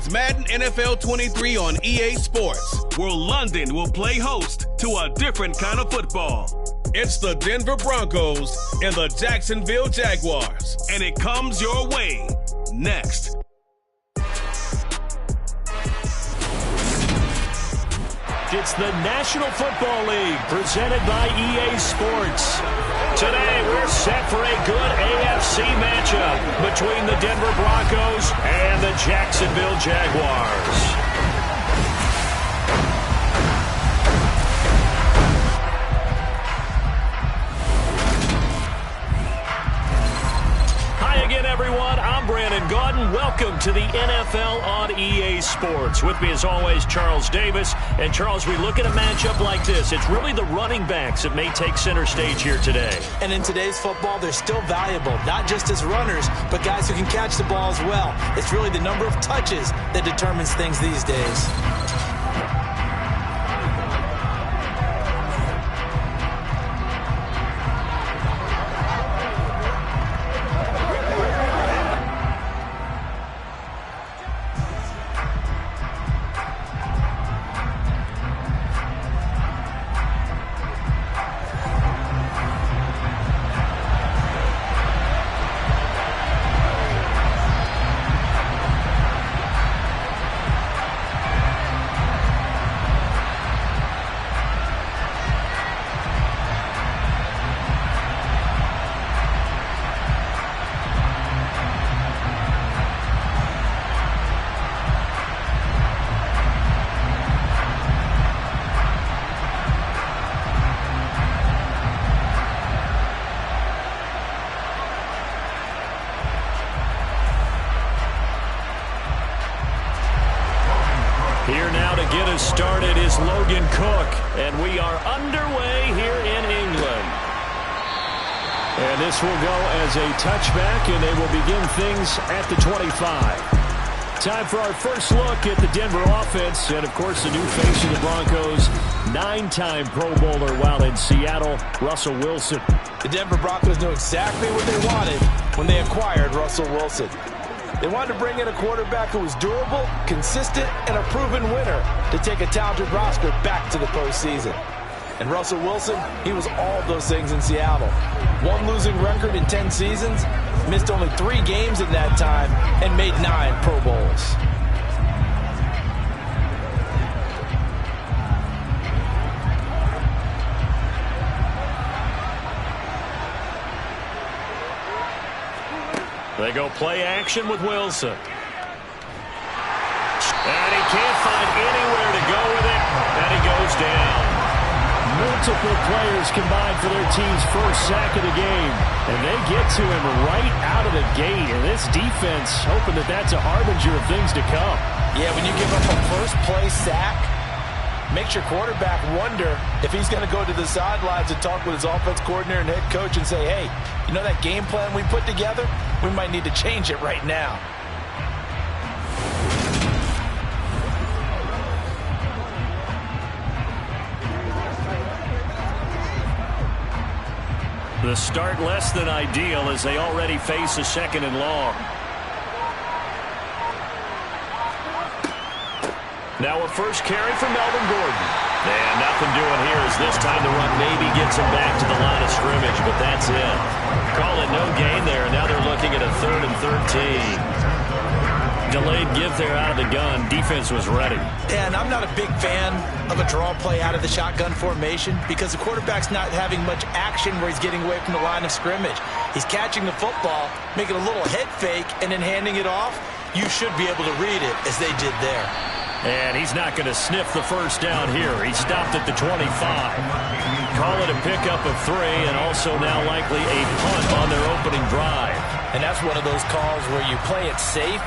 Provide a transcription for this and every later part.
It's Madden NFL 23 on EA Sports, where London will play host to a different kind of football. It's the Denver Broncos and the Jacksonville Jaguars, and it comes your way next. It's the National Football League presented by EA Sports. Today we're set for a good AFC matchup between the Denver Broncos and the Jacksonville Jaguars. Everyone, I'm Brandon Gaudin. Welcome to the NFL on EA Sports. With me as always, Charles Davis. And Charles, we look at a matchup like this. It's really the running backs that may take center stage here today. And in today's football, they're still valuable, not just as runners, but guys who can catch the ball as well. It's really the number of touches that determines things these days. Here now to get us started is Logan Cook, and we are underway here in England. And this will go as a touchback, and they will begin things at the 25. Time for our first look at the Denver offense, and of course the new face of the Broncos, 9-time Pro Bowler while in Seattle, Russell Wilson. The Denver Broncos knew exactly what they wanted when they acquired Russell Wilson. They wanted to bring in a quarterback who was durable, consistent, and a proven winner to take a talented roster back to the postseason. And Russell Wilson, he was all those things in Seattle. One losing record in 10 seasons, missed only 3 games in that time, and made 9 Pro Bowls. They go play action with Wilson. And he can't find anywhere to go with it, and he goes down. Multiple players combined for their team's first sack of the game, and they get to him right out of the gate. And this defense hoping that that's a harbinger of things to come. Yeah, when you give up a first-play sack, makes your quarterback wonder if he's going to go to the sidelines and talk with his offense coordinator and head coach and say, hey, you know that game plan we put together? We might need to change it right now. The start less than ideal as they already face a 2nd and long. Now a first carry for Melvin Gordon. And nothing doing here as this time the run maybe gets him back to the line of scrimmage, but that's it. Call it no gain there, and now they're looking at a 3rd and 13. Delayed give there out of the gun. Defense was ready. Yeah, and I'm not a big fan of a draw play out of the shotgun formation because the quarterback's not having much action where he's getting away from the line of scrimmage. He's catching the football, making a little head fake, and then handing it off. You should be able to read it as they did there. And he's not going to sniff the first down here. He stopped at the 25. Call it a pickup of 3, and also now likely a punt on their opening drive. And that's one of those calls where you play it safe,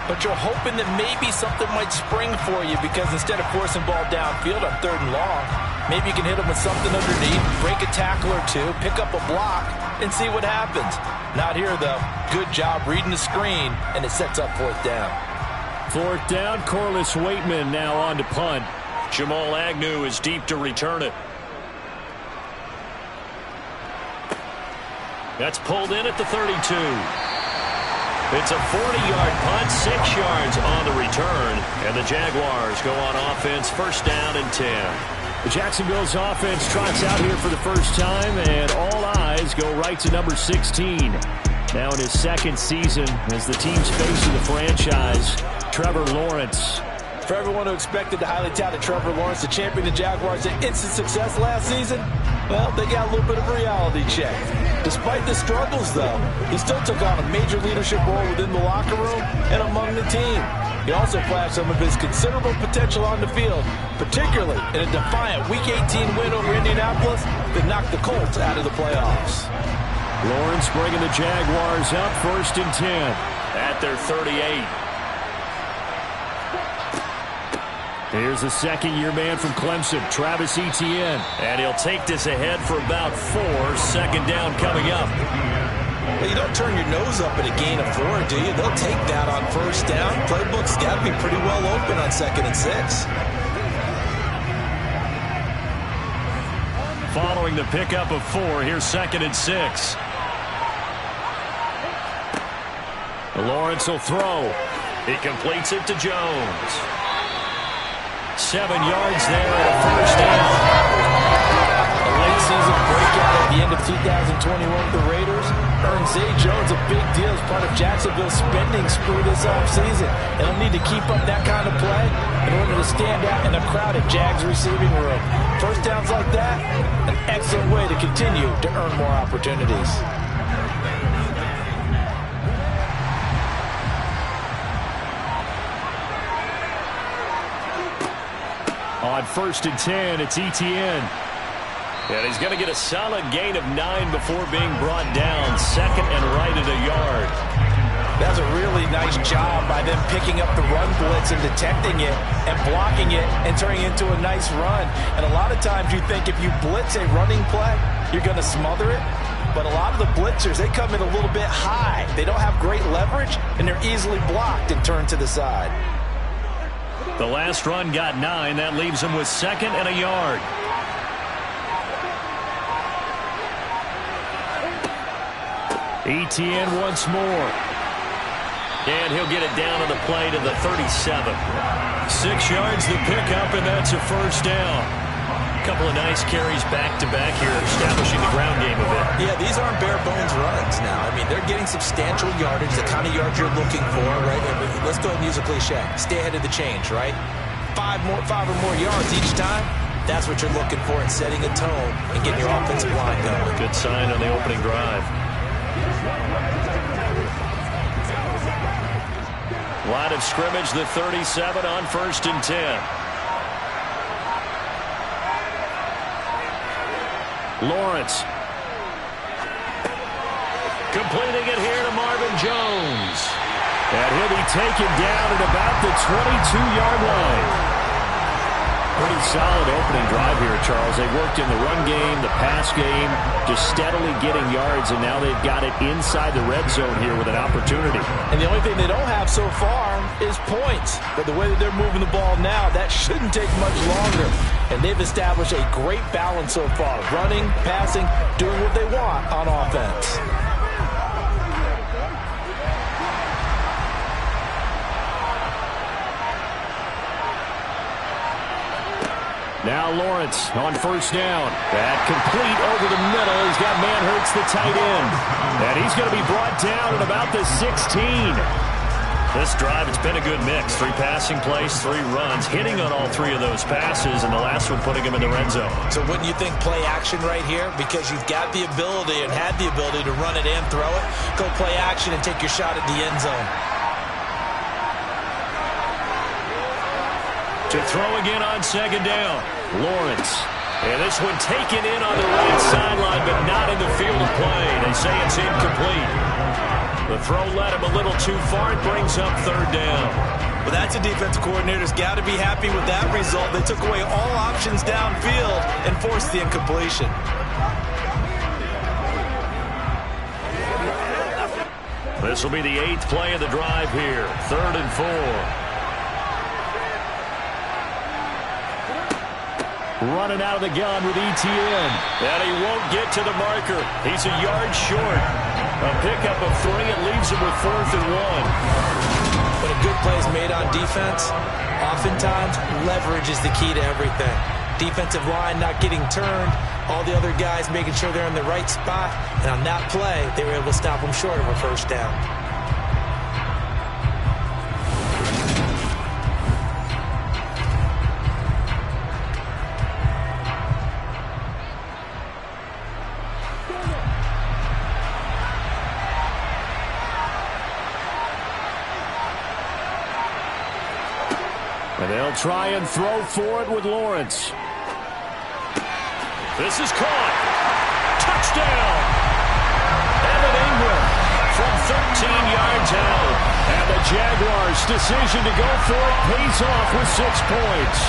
but you're hoping that maybe something might spring for you because instead of forcing ball downfield on 3rd and long, maybe you can hit them with something underneath, break a tackle or 2, pick up a block, and see what happens. Not here, though. Good job reading the screen, and it sets up 4th down. 4th down, Corliss Waitman now on to punt. Jamal Agnew is deep to return it. That's pulled in at the 32. It's a 40-yard punt, 6 yards on the return, and the Jaguars go on offense, first down and 10. The Jacksonville's offense trots out here for the first time, and all eyes go right to number 16. Now in his second season as the team's face of the franchise, Trevor Lawrence. For everyone who expected the highly touted Trevor Lawrence to champion the Jaguars to instant success last season, well, they got a little bit of a reality check. Despite the struggles, though, he still took on a major leadership role within the locker room and among the team. He also flashed some of his considerable potential on the field, particularly in a defiant Week 18 win over Indianapolis that knocked the Colts out of the playoffs. Lawrence bringing the Jaguars up, first and 10. At their 38. Here's the second-year man from Clemson, Travis Etienne. And he'll take this ahead for about 4. Second down coming up. Well, you don't turn your nose up at a gain of 4, do you? They'll take that on first down. Playbook's got to be pretty well open on 2nd and 6. Following the pickup of 4, here's 2nd and 6. Lawrence will throw. He completes it to Jones. 7 yards there and a first down. A late season breakout at the end of 2021 with the Raiders earned Zay Jones a big deal as part of Jacksonville's spending spree this offseason. And they'll need to keep up that kind of play in order to stand out in a crowded Jags receiving room. First downs like that, an excellent way to continue to earn more opportunities. On first and 10, it's Etienne. And he's going to get a solid gain of 9 before being brought down. 2nd and right at a yard. That's a really nice job by them picking up the run blitz and detecting it and blocking it and turning it into a nice run. And a lot of times you think if you blitz a running play, you're going to smother it. But a lot of the blitzers, they come in a little bit high. They don't have great leverage, and they're easily blocked and turned to the side. The last run got 9. That leaves him with 2nd and a yard. Etienne once more. And he'll get it down on the play to the 37. 6 yards the pickup, and that's a first down. A couple of nice carries back-to-back here, establishing the ground game a bit. Yeah, these aren't bare-bones runs now. I mean, they're getting substantial yardage, the kind of yards you're looking for, right? Let's go ahead and use a cliche. Stay ahead of the change, right? 5 or more yards each time. That's what you're looking for in setting a tone and getting your offensive line going. Good sign on the opening drive. Line of scrimmage, the 37 on first and 10. Lawrence. Completing it here to Marvin Jones. And he'll be taken down at about the 22-yard line. Pretty solid opening drive here, Charles. They worked in the run game, the pass game, just steadily getting yards, and now they've got it inside the red zone here with an opportunity. And the only thing they don't have so far is points. But the way that they're moving the ball now, that shouldn't take much longer. And they've established a great balance so far. Running, passing, doing what they want on offense. Now Lawrence on first down. That complete over the middle. He's got Manhurts, the tight end. And he's going to be brought down at about the 16. This drive, it's been a good mix. 3 passing plays, 3 runs, hitting on all 3 of those passes, and the last one putting him in the red zone. So wouldn't you think play action right here? Because you've got the ability and had the ability to run it and throw it. Go play action and take your shot at the end zone. To throw again on second down. Lawrence. And this one taken in on the right sideline, but not in the field of play. They say it's incomplete. The throw led him a little too far. It brings up third down. Well, that's a defensive coordinator's got to be happy with that result. They took away all options downfield and forced the incompletion. This will be the 8th play of the drive here. 3rd and 4. running out of the gun with ETN. And he won't get to the marker. He's a yard short. A pickup of 3. It leaves him with 4th and 1. When a good play is made on defense, oftentimes leverage is the key to everything. Defensive line not getting turned, all the other guys making sure they're in the right spot, and on that play, they were able to stop them short of a first down. And they'll try and throw for it with Lawrence. This is caught. Touchdown. Evan Ingram from 13 yards out. And the Jaguars' decision to go for it pays off with 6 points.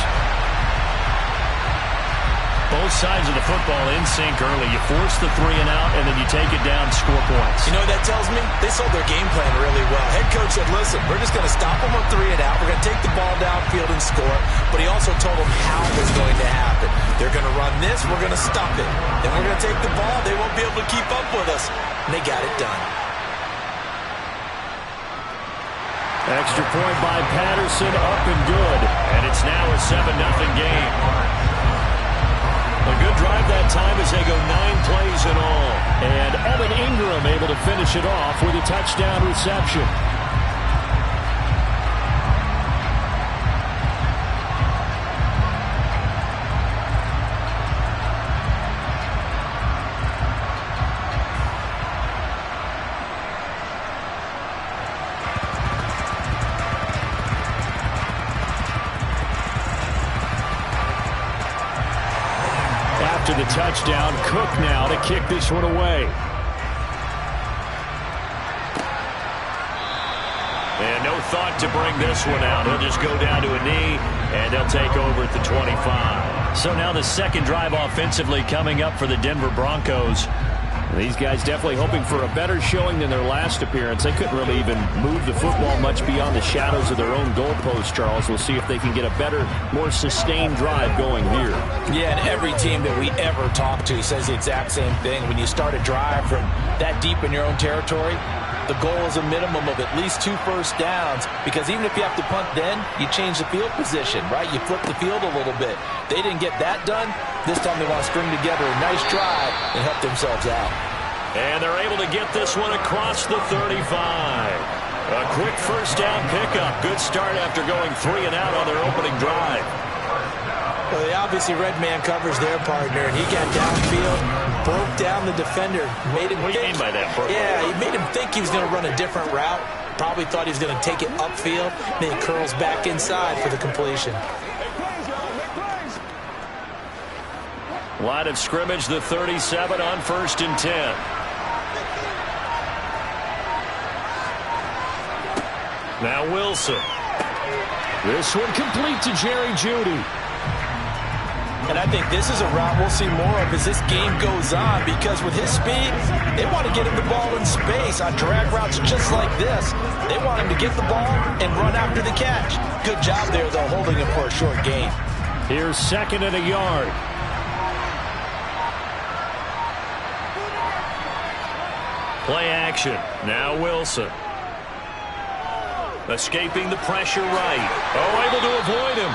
Both sides of the football in sync early. You force the 3 and out, and then you take it down, score points. You know what that tells me? They sold their game plan really well. Head coach said, listen, we're just going to stop them on 3 and out. We're going to take the ball downfield and score. But he also told them how it was going to happen. They're going to run this. We're going to stop it. Then we're going to take the ball. They won't be able to keep up with us. And they got it done. Extra point by Patterson, up and good. And it's now a 7-0 game. A good drive that time as they go 9 plays in all. And Evan Ingram able to finish it off with a touchdown reception. To the touchdown, Cook now to kick this one away. And no thought to bring this one out. He'll just go down to a knee, and they'll take over at the 25. So now the second drive offensively coming up for the Denver Broncos. These guys definitely hoping for a better showing than their last appearance. They couldn't really even move the football much beyond the shadows of their own goalpost, Charles. We'll see if they can get a better, more sustained drive going here. Yeah, and every team that we ever talk to says the exact same thing. When you start a drive from that deep in your own territory, the goal is a minimum of at least 2 first downs, because even if you have to punt then, you change the field position, right? You flip the field a little bit. They didn't get that done. This time they want to string together a nice drive and help themselves out. And they're able to get this one across the 35. A quick first down pickup. Good start after going 3 and out on their opening drive. Well, they obviously red man covers their partner, and he got downfield, broke down the defender, made him What do you mean by that, bro? Yeah, he made him think he was going to run a different route. Probably thought he was going to take it upfield. Then he curls back inside for the completion. Line of scrimmage, the 37 on 1st and 10. Now Wilson. This one complete to Jerry Jeudy. And I think this is a route we'll see more of as this game goes on, because with his speed, they want to get him the ball in space on drag routes just like this. They want him to get the ball and run after the catch. Good job there, though, holding him for a short gain. Here's 2nd and a yard. Play action. Now Wilson. Escaping the pressure right. Oh, able to avoid him.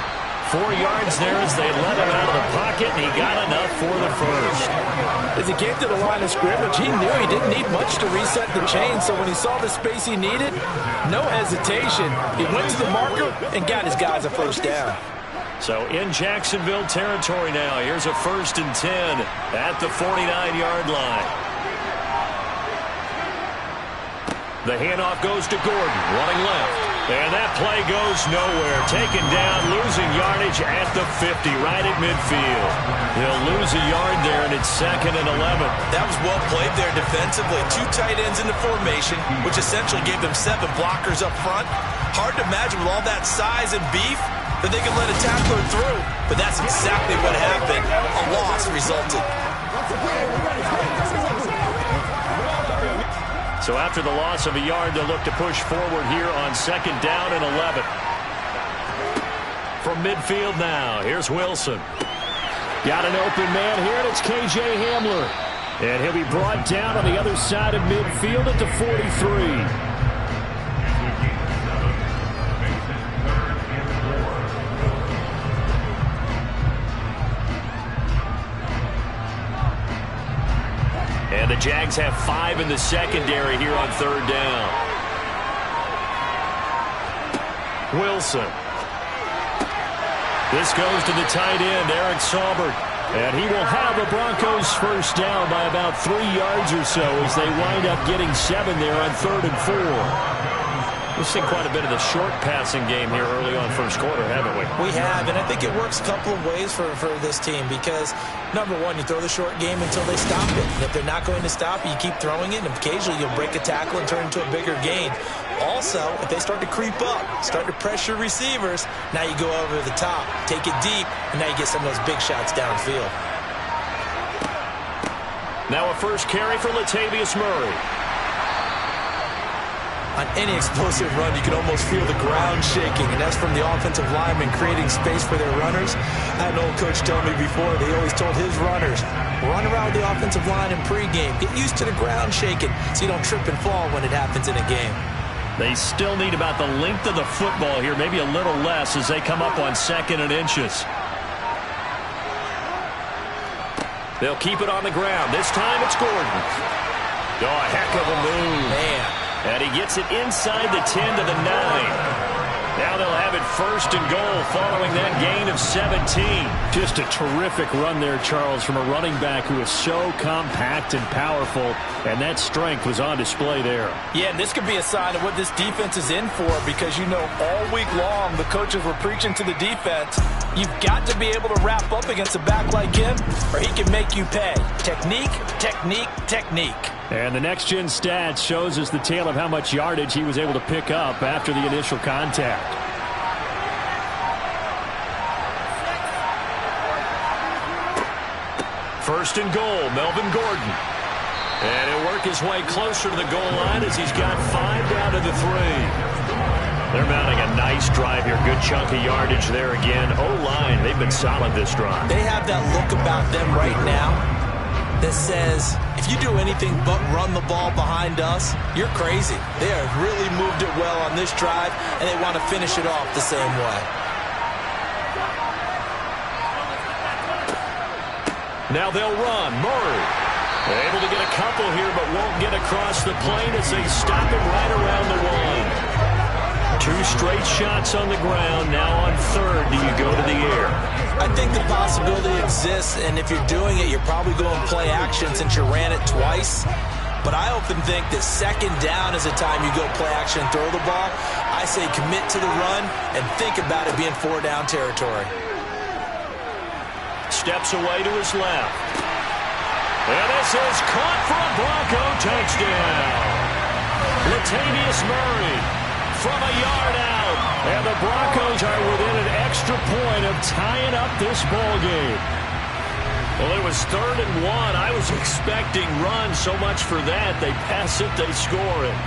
4 yards there as they let him out of the pocket, and he got enough for the first. As he came to the line of scrimmage, he knew he didn't need much to reset the chain, so when he saw the space he needed, no hesitation. He went to the marker and got his guys a first down. So in Jacksonville territory now, here's a 1st and 10 at the 49-yard line. The handoff goes to Gordon, running left. And that play goes nowhere. Taken down, losing yardage at the 50, right at midfield. He'll lose a yard there, and it's 2nd and 11. That was well played there defensively. 2 tight ends in the formation, which essentially gave them 7 blockers up front. Hard to imagine with all that size and beef that they could let a tackler through. But that's exactly what happened. A loss resulted. So after the loss of a yard, they'll look to push forward here on 2nd down and 11. From midfield now, here's Wilson. Got an open man here, and it's K.J. Hamler. And he'll be brought down on the other side of midfield at the 43. And the Jags have 5 in the secondary here on 3rd down. Wilson. This goes to the tight end, Eric Saubert. And he will have the Broncos first down by about 3 yards or so as they wind up getting 7 there on 3rd and 4. We've seen quite a bit of the short passing game here early on first quarter, haven't we? We have, and I think it works a couple of ways for this team because, number one, you throw the short game until they stop it. And if they're not going to stop it, you keep throwing it, and occasionally you'll break a tackle and turn into a bigger gain. Also, if they start to creep up, start to pressure receivers, now you go over the top, take it deep, and now you get some of those big shots downfield. Now a first carry for Latavius Murray. On any explosive run, you can almost feel the ground shaking, and that's from the offensive linemen creating space for their runners. I had an old coach tell me before, they always told his runners, run around the offensive line in pregame. Get used to the ground shaking so you don't trip and fall when it happens in a game. They still need about the length of the football here, maybe a little less as they come up on 2nd and inches. They'll keep it on the ground. This time it's Gordon. Oh, a heck of a move. Man. And he gets it inside the 10 to the 9. Now they'll have it 1st and goal following that gain of 17. Just a terrific run there, Charles, from a running back who is so compact and powerful, and that strength was on display there. Yeah, and this could be a sign of what this defense is in for because, you know, all week long the coaches were preaching to the defense, you've got to be able to wrap up against a back like him or he can make you pay. Technique, technique, technique. And the next-gen stats shows us the tale of how much yardage he was able to pick up after the initial contact. First and goal, Melvin Gordon. And he'll work his way closer to the goal line as he's got 5 down to the 3. They're mounting a nice drive here. Good chunk of yardage there again. O-line, they've been solid this drive. They have that look about them right now that says, if you do anything but run the ball behind us, you're crazy. They have really moved it well on this drive, and they want to finish it off the same way. Now they'll run. Murray able to get a couple here, but won't get across the plane as they stop him right around the 1. 2 straight shots on the ground. Now on 3rd, do you go to the air? I think the possibility exists, and if you're doing it, you're probably going to play action since you ran it twice. But I often think that 2nd down is the time you go play action and throw the ball. I say commit to the run and think about it being 4-down territory. Steps away to his left. And this is caught for a Bronco touchdown. Latavius Murray from a yard out. And the Broncos are within an extra point of tying up this ball game. Well, it was 3rd and 1. I was expecting run so much for that. They pass it, they score it.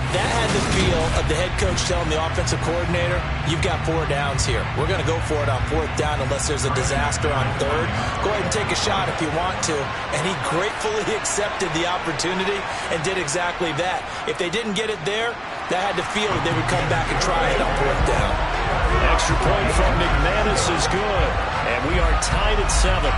That had the feel of the head coach telling the offensive coordinator, you've got 4 downs here. We're going to go for it on 4th down unless there's a disaster on 3rd. Go ahead and take a shot if you want to. And he gratefully accepted the opportunity and did exactly that. If they didn't get it there, that had the feel that they would come back and try it on 4th down. Extra point from McManus is good. And we are tied at 7.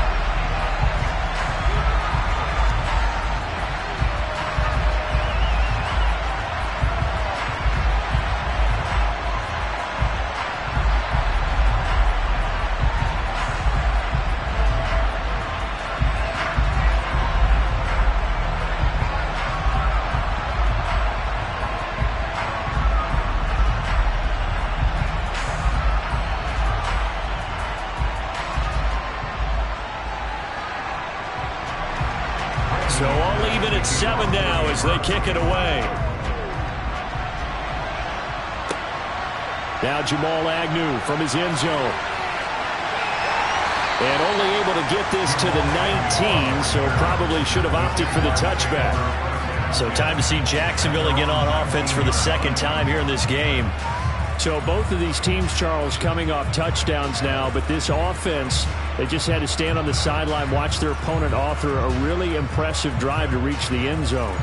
So all even at 7 now as they kick it away. Now Jamal Agnew from his end zone. And only able to get this to the 19, so probably should have opted for the touchback. So time to see Jacksonville again on offense for the 2nd time here in this game. So both of these teams, Charles, coming off touchdowns now, but this offense They just had to stand on the sideline, watch their opponent author a really impressive drive to reach the end zone.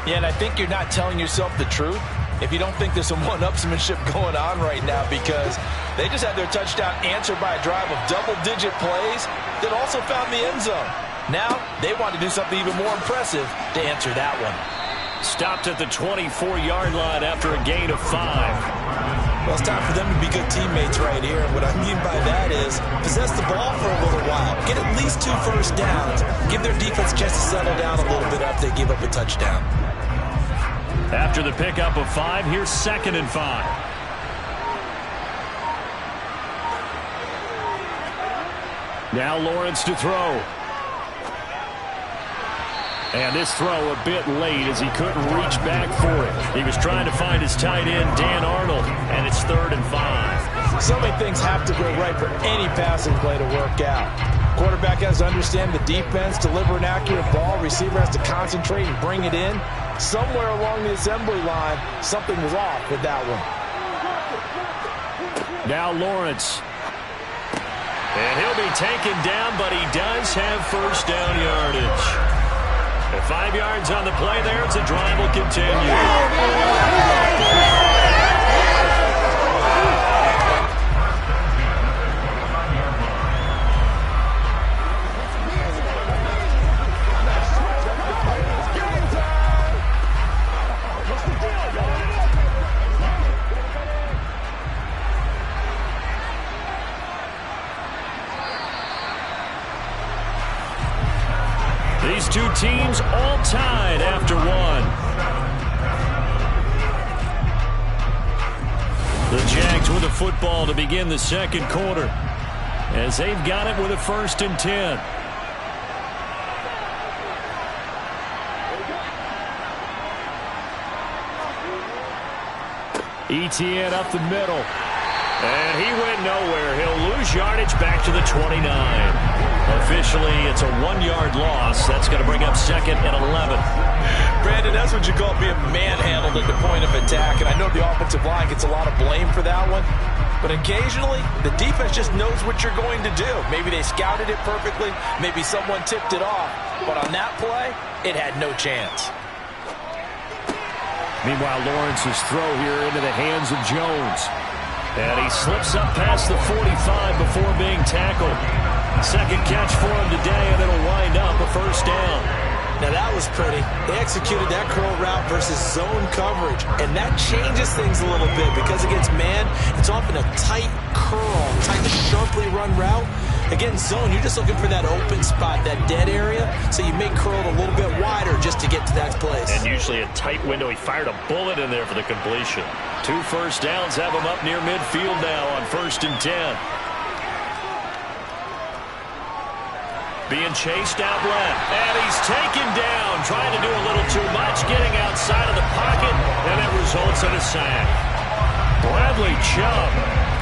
Yeah, and I think you're not telling yourself the truth if you don't think there's some one-upsmanship going on right now, because they just had their touchdown answered by a drive of double-digit plays that also found the end zone. Now they want to do something even more impressive to answer that one. Stopped at the 24-yard line after a gain of 5. Well, it's time for them to be good teammates right here. And what I mean by that is possess the ball for a little while. Get at least 2 first downs. Give their defense a chance to settle down a little bit after they give up a touchdown. After the pickup of 5, here's 2nd and 5. Now Lawrence to throw. And this throw a bit late as he couldn't reach back for it. He was trying to find his tight end, Dan Arnold, and it's 3rd and 5. So many things have to go right for any passing play to work out. Quarterback has to understand the defense, deliver an accurate ball. Receiver has to concentrate and bring it in. Somewhere along the assembly line, something was off with that one. Now Lawrence. And he'll be taken down, but he does have first down yardage. And 5 yards on the play there. It's a drive will continue. These two teams all tied after 1. The Jags with the football to begin the second quarter, as they've got it with a 1st and 10. Etienne up the middle. And he went nowhere. He'll lose yardage back to the 29. Officially, it's a 1-yard loss. That's going to bring up 2nd and 11. Brandon, that's what you call being manhandled at the point of attack. And I know the offensive line gets a lot of blame for that one. But occasionally, the defense just knows what you're going to do. Maybe they scouted it perfectly. Maybe someone tipped it off. But on that play, it had no chance. Meanwhile, Lawrence's throw here into the hands of Jones. And he slips up past the 45 before being tackled. Second catch for him today, and it'll wind up a first down. Now that was pretty. They executed that curl route versus zone coverage, and that changes things a little bit because against man, it's often a tight curl, tight, sharply run route. Against zone, you're just looking for that open spot, that dead area, so you make curl a little bit wider just to get to that place. And usually a tight window. He fired a bullet in there for the completion. 2 first downs have him up near midfield now on 1st and 10. Being chased out left, and he's taken down, trying to do a little too much, getting outside of the pocket, and it results in a sack. Bradley Chubb,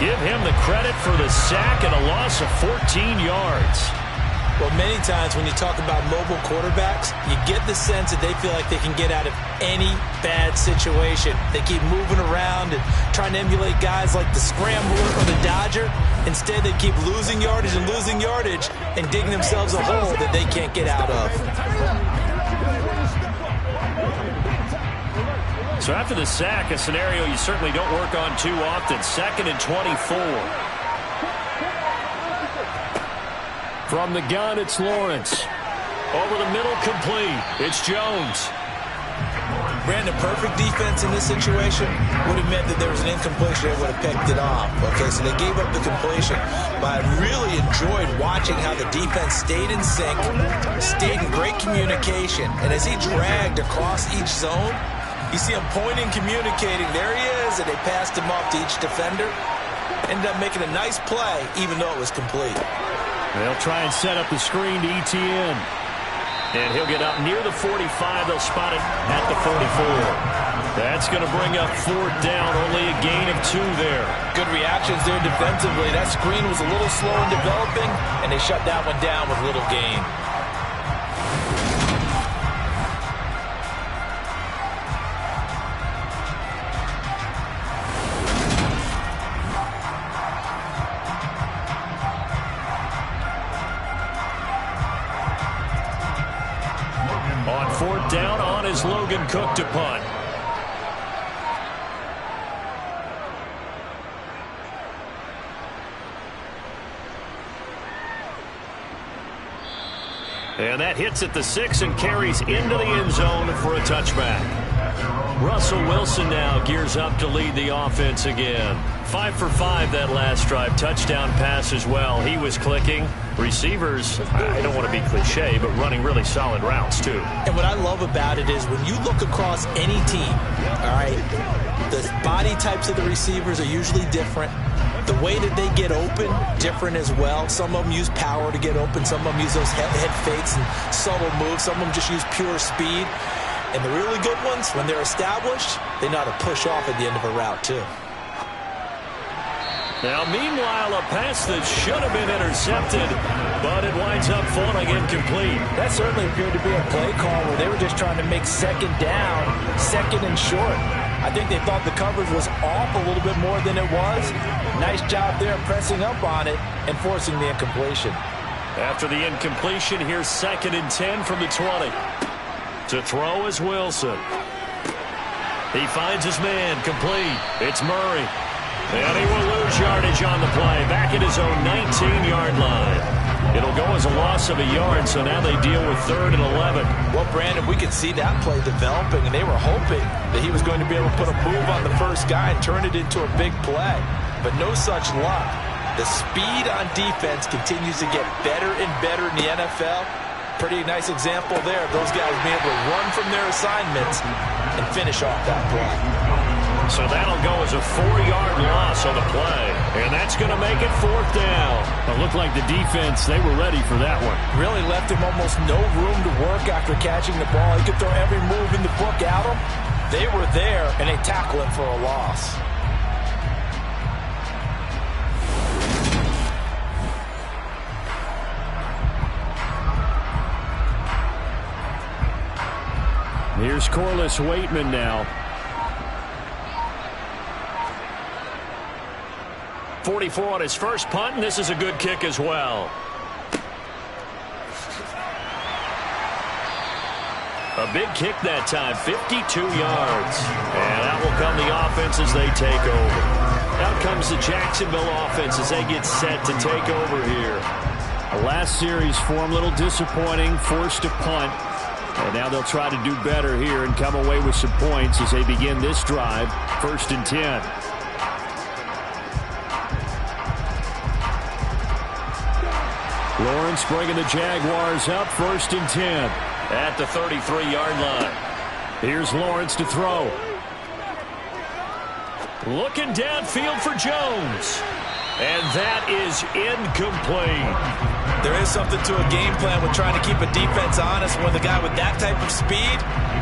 give him the credit for the sack and a loss of 14 yards. Well, many times when you talk about mobile quarterbacks, you get the sense that they feel like they can get out of any bad situation. They keep moving around and trying to emulate guys like the Scrambler or the Dodger. Instead, they keep losing yardage and digging themselves a hole that they can't get out of. So after the sack, a scenario you certainly don't work on too often. 2nd and 24. From the gun, it's Lawrence. Over the middle, complete. It's Jones. Brandon, perfect defense in this situation would have meant that there was an incompletion. They would have picked it off. Okay, so they gave up the completion. But I really enjoyed watching how the defense stayed in sync, stayed in great communication. And as he dragged across each zone, you see him pointing, communicating. There he is, and they passed him off to each defender. Ended up making a nice play, even though it was complete. They'll try and set up the screen to Etienne. And he'll get up near the 45. They'll spot it at the 44. That's going to bring up 4th down. Only a gain of 2 there. Good reactions there defensively. That screen was a little slow in developing, and they shut that one down with little gain. down on is Logan Cook to punt. And that hits at the 6 and carries into the end zone for a touchback. Russell Wilson now gears up to lead the offense again. 5 for 5 that last drive. Touchdown pass as well. He was clicking. Receivers, I don't want to be cliche, but running really solid routes too. And what I love about it is when you look across any team, all right, the body types of the receivers are usually different. The way that they get open, different as well. Some of them use power to get open. Some of them use those head fakes and subtle moves. Some of them just use pure speed. And the really good ones, when they're established, they know how to push off at the end of a route too. Now, meanwhile, a pass that should have been intercepted, but it winds up falling incomplete. That certainly appeared to be a play call where they were just trying to make second down, second and short. I think they thought the coverage was off a little bit more than it was. Nice job there pressing up on it and forcing the incompletion. After the incompletion, here's 2nd and 10 from the 20. To throw is Wilson. He finds his man, complete. It's Murray. And he will lose yardage on the play. Back at his own 19-yard line. It'll go as a loss of a yard, so now they deal with 3rd and 11. Well, Brandon, we could see that play developing, and they were hoping that he was going to be able to put a move on the first guy and turn it into a big play. But no such luck. The speed on defense continues to get better and better in the NFL. Pretty nice example there of those guys being able to run from their assignments and finish off that play. So that'll go as a 4-yard loss on the play. And that's going to make it 4th down. It looked like the defense, they were ready for that one. Really left him almost no room to work after catching the ball. He could throw every move in the book at him. They were there, and they tackle him for a loss. Here's Corliss Waitman now. 44 on his first punt, and this is a good kick as well. A big kick that time, 52 yards. And out will come the offense as they take over. Out comes the Jacksonville offense as they get set to take over here. The last series for them, a little disappointing, forced to punt. And now they'll try to do better here and come away with some points as they begin this drive, 1st and 10. Lawrence bringing the Jaguars up, 1st and 10. At the 33-yard line. Here's Lawrence to throw. Looking downfield for Jones. And that is incomplete. There is something to a game plan with trying to keep a defense honest. When the guy with that type of speed,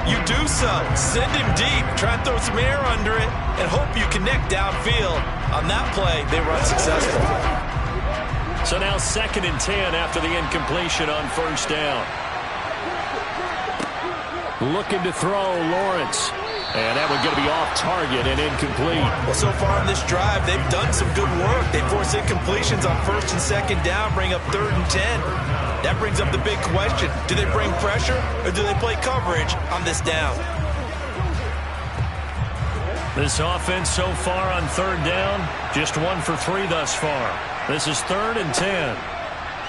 you do so. Send him deep, try and throw some air under it, and hope you connect downfield. On that play, they were unsuccessful. So now 2nd and 10 after the incompletion on 1st down. Looking to throw, Lawrence. And that one going to be off target and incomplete. Well, so far in this drive, they've done some good work. They force incompletions on 1st and 2nd down, bring up 3rd and 10. That brings up the big question. Do they bring pressure or do they play coverage on this down? This offense so far on 3rd down, just 1 for 3 thus far. This is 3rd and 10.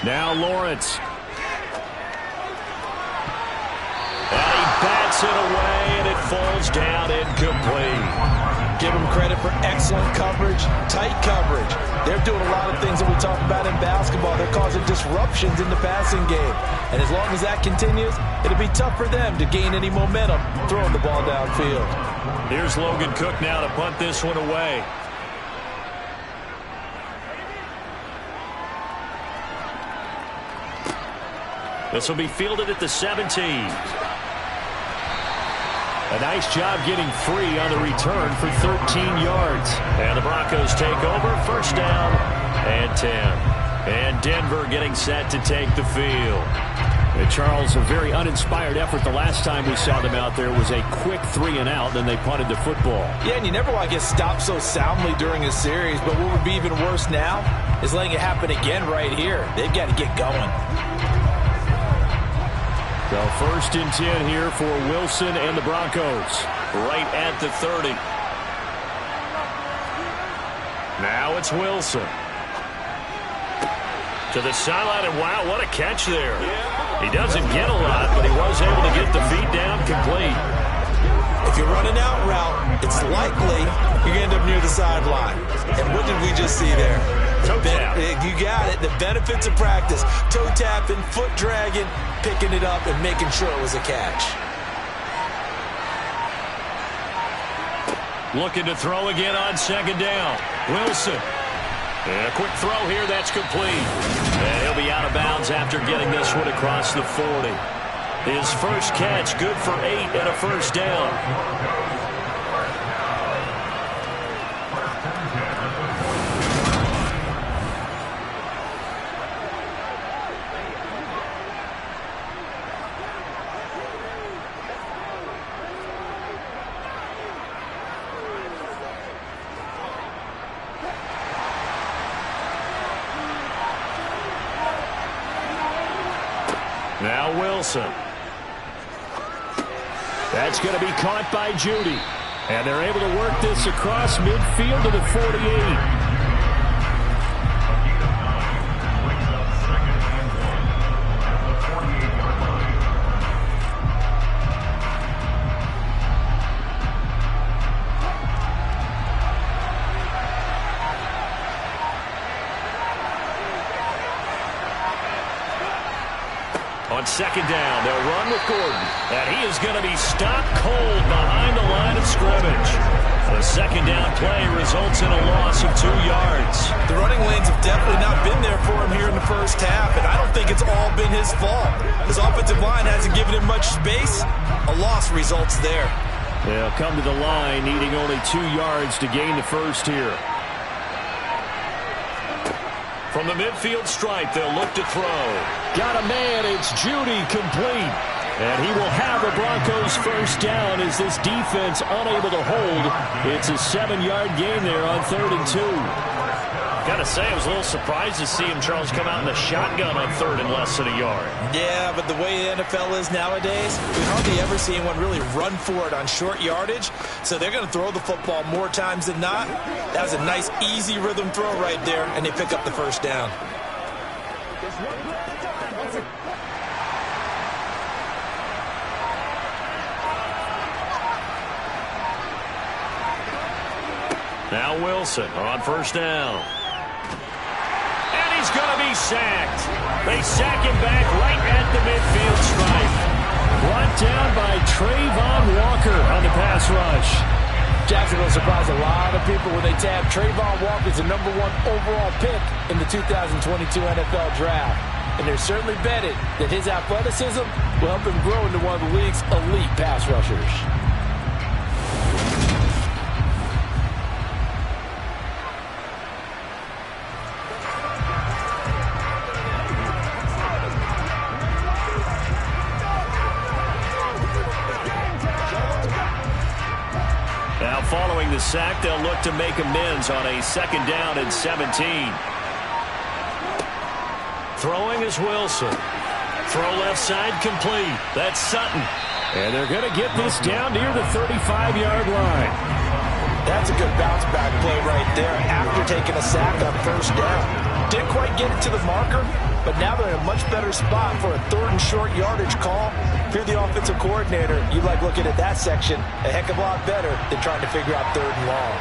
Now Lawrence. And he bats it away, and it falls down incomplete. Give them credit for excellent coverage, tight coverage. They're doing a lot of things that we talk about in basketball. They're causing disruptions in the passing game. And as long as that continues, it'll be tough for them to gain any momentum throwing the ball downfield. Here's Logan Cook now to punt this one away. This will be fielded at the 17. A nice job getting free on the return for 13 yards. And the Broncos take over, 1st down and 10. And Denver getting set to take the field. And Charles, a very uninspired effort the last time we saw them out there was a quick 3 and out, then they punted the football. Yeah, and you never want to get stopped so soundly during a series, but what would be even worse now is letting it happen again right here. They've got to get going. So 1st and 10 here for Wilson and the Broncos. Right at the 30. Now it's Wilson. To the sideline, and wow, what a catch there. He doesn't get a lot, but he was able to get the feet down complete. If you're running out route, it's likely you're going to end up near the sideline. And what did we just see there? Toe tap. You got it. The benefits of practice. Toe tapping, foot dragging, picking it up, and making sure it was a catch. Looking to throw again on 2nd down. Wilson. And a quick throw here, that's complete. And he'll be out of bounds after getting this one across the 40. His first catch, good for 8 and a 1st down. Now Wilson. That's going to be caught by Judy. And they're able to work this across midfield to the 48. On 2nd down, they'll run with Gordon. And he is going to be stopped cold behind the line of scrimmage. The 2nd down play results in a loss of 2 yards. The running lanes have definitely not been there for him here in the first half, and I don't think it's all been his fault. His offensive line hasn't given him much space. A loss results there. They'll come to the line, needing only 2 yards to gain the first here. From the midfield stripe, they'll look to throw. Got a man, it's Judy, complete. And he will have the Broncos first down as this defense unable to hold. It's a 7-yard gain there on 3rd and 2. Got to say, I was a little surprised to see him, Charles, come out in the shotgun on 3rd and less than a yard. Yeah, but the way the NFL is nowadays, we hardly ever see anyone really run for it on short yardage. So they're going to throw the football more times than not. That was a nice, easy rhythm throw right there, and they pick up the first down. Now Wilson on 1st down. And he's going to be sacked. They sack him back right at the midfield stripe. Brought down by Trayvon Walker on the pass rush. Jacksonville surprised a lot of people when they tabbed Trayvon Walker as the #1 overall pick in the 2022 NFL Draft. And they're certainly betting that his athleticism will help him grow into one of the league's elite pass rushers. Following the sack, they'll look to make amends on a 2nd down and 17. Throwing is Wilson. Throw left side complete. That's Sutton. And they're going to get this down near the 35-yard line. That's a good bounce back play right there after taking a sack on 1st down. Didn't quite get it to the marker, but now they're in a much better spot for a 3rd and short yardage call. If you're the offensive coordinator, you like looking at that section a heck of a lot better than trying to figure out 3rd and long.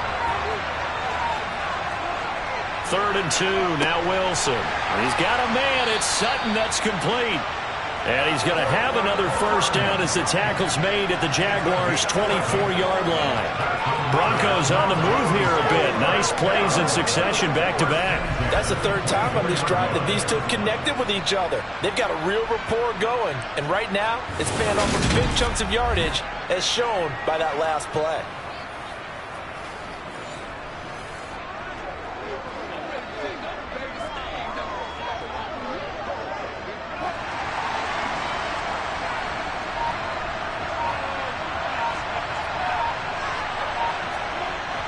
3rd and 2, now Wilson. He's got a man, it's Sutton, that's complete. And he's going to have another first down as the tackle's made at the Jaguars' 24-yard line. Broncos on the move here a bit. Nice plays in succession back-to-back. That's the 3rd time on this drive that these two have connected with each other. They've got a real rapport going. And right now, it's paying off with big chunks of yardage, as shown by that last play.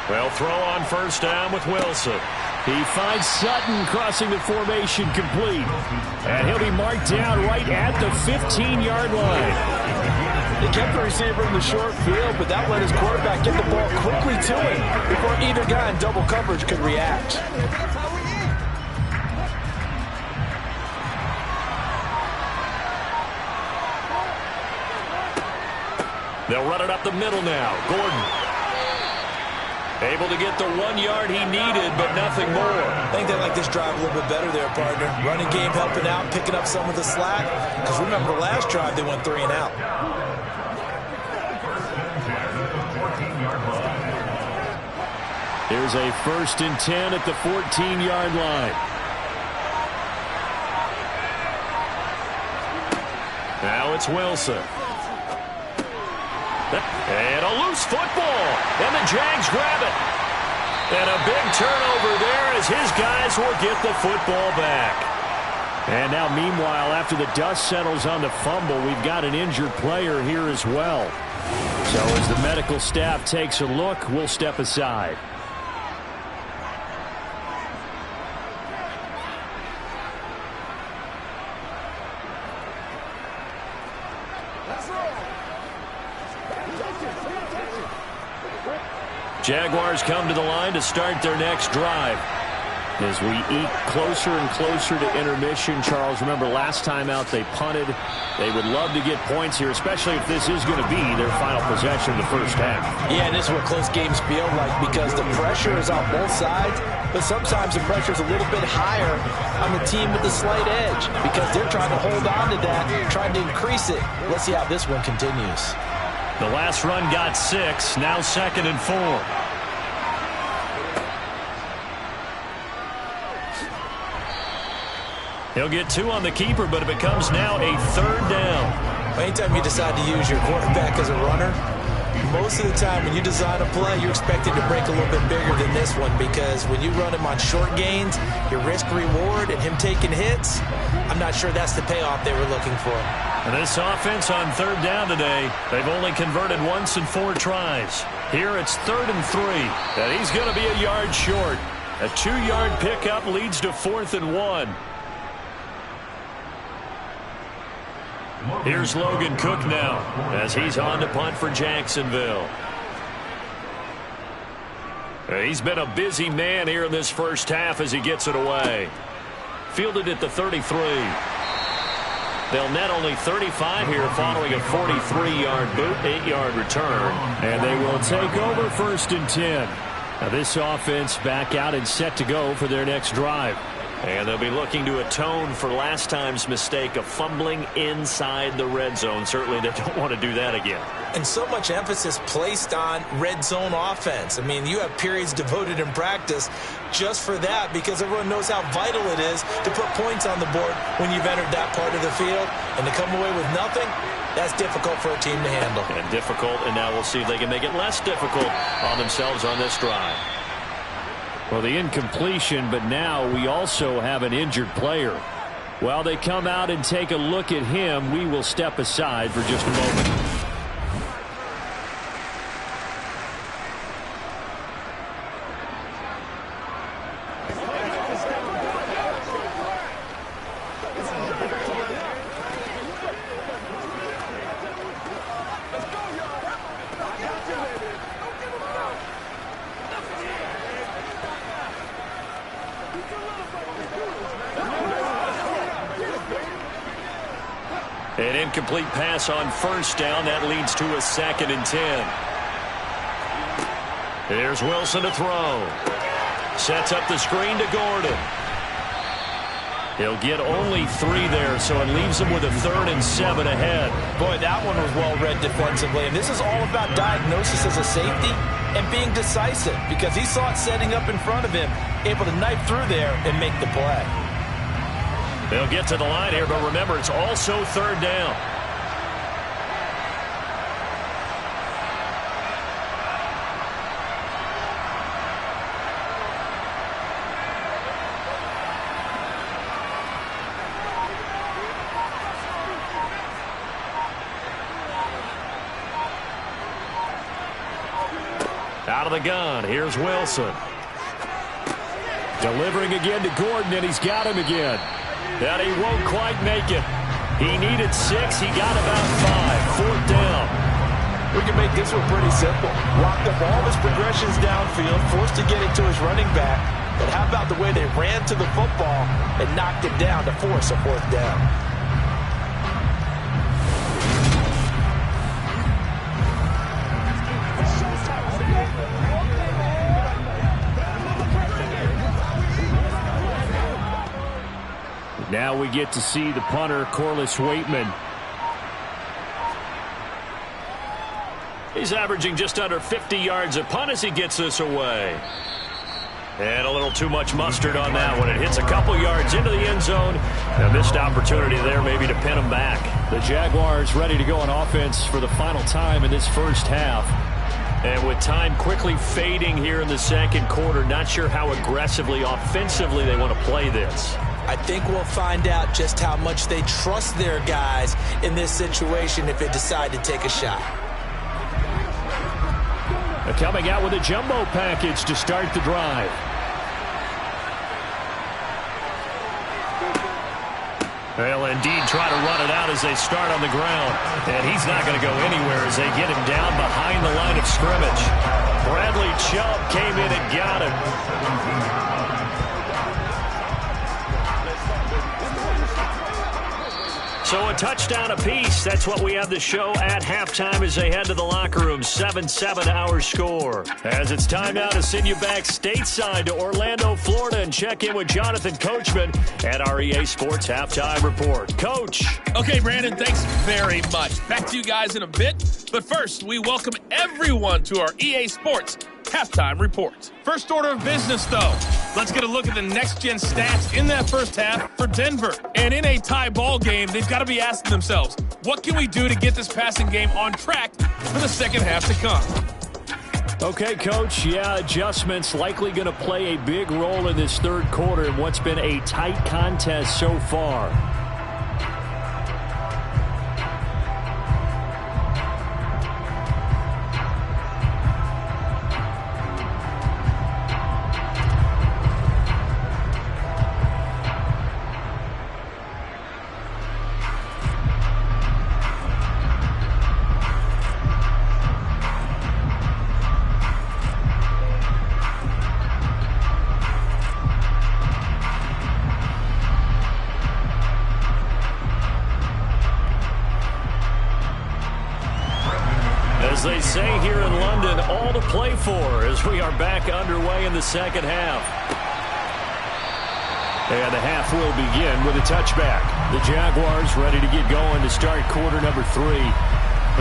Well, throw on 1st down with Wilson. He finds Sutton crossing the formation complete. And he'll be marked down right at the 15-yard line. They kept the receiver in the short field, but that let his quarterback get the ball quickly to him before either guy in double coverage could react. They'll run it up the middle now. Gordon able to get the 1 yard he needed, but nothing more. I think they like this drive a little bit better there, partner. Running game helping out, picking up some of the slack. Because remember, the last drive they went 3 and out. Here's a 1st and 10 at the 14-yard line. Now it's Wilson. And a loose football. And the Jags grab it. And a big turnover there as his guys will get the football back. And now, meanwhile, after the dust settles on the fumble, we've got an injured player here as well. So as the medical staff takes a look, we'll step aside. Jaguars come to the line to start their next drive. As we eke closer and closer to intermission, Charles, remember last time out they punted. They would love to get points here, especially if this is going to be their final possession of the first half. Yeah, and this is what close games feel like because the pressure is on both sides, but sometimes the pressure is a little bit higher on the team with the slight edge because they're trying to hold on to that, trying to increase it. Let's see how this one continues. The last run got 6, now 2nd and 4. He'll get 2 on the keeper, but it becomes now a 3rd down. Anytime you decide to use your quarterback as a runner, most of the time when you design a play, you're expected to break a little bit bigger than this one because when you run him on short gains, your risk-reward and him taking hits, I'm not sure that's the payoff they were looking for. And this offense on 3rd down today, they've only converted once in 4 tries. Here it's 3rd and 3, and he's going to be a yard short. A 2-yard pickup leads to 4th and 1. Here's Logan Cook now as he's on to punt for Jacksonville. He's been a busy man here in this first half as he gets it away. Fielded at the 33. They'll net only 35 here following a 43-yard boot, 8-yard return. And they will take over 1st and 10. Now this offense back out and set to go for their next drive. And they'll be looking to atone for last time's mistake of fumbling inside the red zone. Certainly they don't want to do that again. And so much emphasis placed on red zone offense. I mean, you have periods devoted in practice just for that because everyone knows how vital it is to put points on the board when you've entered that part of the field. And to come away with nothing, that's difficult for a team to handle. And difficult, and now we'll see if they can make it less difficult on themselves on this drive. Well, the incompletion, but now we also have an injured player. While they come out and take a look at him, we will step aside for just a moment. An incomplete pass on 1st down. That leads to a 2nd and 10. Here's Wilson to throw. Sets up the screen to Gordon. He'll get only 3 there, so it leaves him with a 3rd and 7 ahead. Boy, that one was well read defensively. And this is all about diagnosis as a safety and being decisive because he saw it setting up in front of him, able to knife through there and make the play. They'll get to the line here, but remember, it's also 3rd down. Out of the gun, here's Wilson. Delivering again to Gordon, and he's got him again. And he won't quite make it. He needed 6. He got about 5. 4th down. We can make this one pretty simple. Locked up all his progressions downfield, forced to get it to his running back. But how about the way they ran to the football and knocked it down to force a 4th down? Now we get to see the punter, Corliss Waitman. He's averaging just under 50 yards a punt as he gets this away. And a little too much mustard on that one. It hits a couple yards into the end zone. A missed opportunity there maybe to pin him back. The Jaguars ready to go on offense for the final time in this first half. And with time quickly fading here in the second quarter, not sure how aggressively, offensively they want to play this. I think we'll find out just how much they trust their guys in this situation if they decide to take a shot. Coming out with a jumbo package to start the drive. They'll indeed try to run it out as they start on the ground. And he's not going to go anywhere as they get him down behind the line of scrimmage. Bradley Chubb came in and got him. So a touchdown apiece. That's what we have the show at halftime as they head to the locker room. 7-7 our score. As it's time now to send you back stateside to Orlando, Florida, and check in with Jonathan Coachman at our EA Sports Halftime Report. Coach. Okay, Brandon, thanks very much. Back to you guys in a bit. But first, we welcome everyone to our EA Sports Halftime Report. First order of business, though. Let's get a look at the next-gen stats in that first half for Denver. And in a tie ball game, they've got to be asking themselves, what can we do to get this passing game on track for the second half to come? Okay, Coach, adjustments likely going to play a big role in this third quarter in what's been a tight contest so far. As they say here in London, all to play for as we are back underway in the second half. And the half will begin with a touchback. The Jaguars ready to get going to start quarter number 3.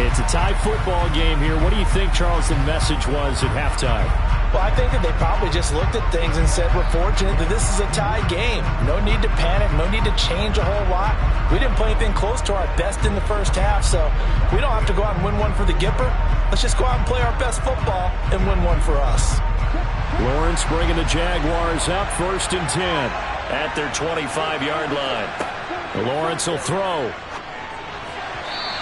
It's a tie football game here. What do you think, Charles, the message was at halftime? Well, I think that they probably just looked at things and said, we're fortunate that this is a tie game. No need to panic, no need to change a whole lot. We didn't play anything close to our best in the first half, so we don't have to go out and win one for the Gipper. Let's just go out and play our best football and win one for us. Lawrence bringing the Jaguars up 1st and 10 at their 25-yard line. Lawrence will throw.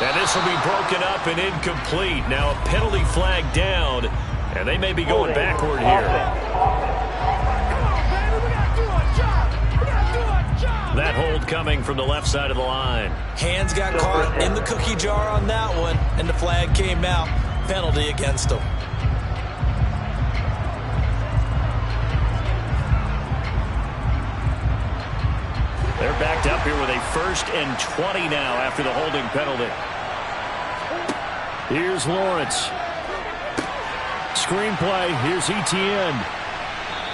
And this will be broken up and incomplete. Now a penalty flag down, and they may be going backward here. That hold coming from the left side of the line. Hands got caught in the cookie jar on that one, and the flag came out. Penalty against them. They're backed up here with a 1st and 20 now after the holding penalty. Here's Lawrence. Screenplay. Here's Etienne.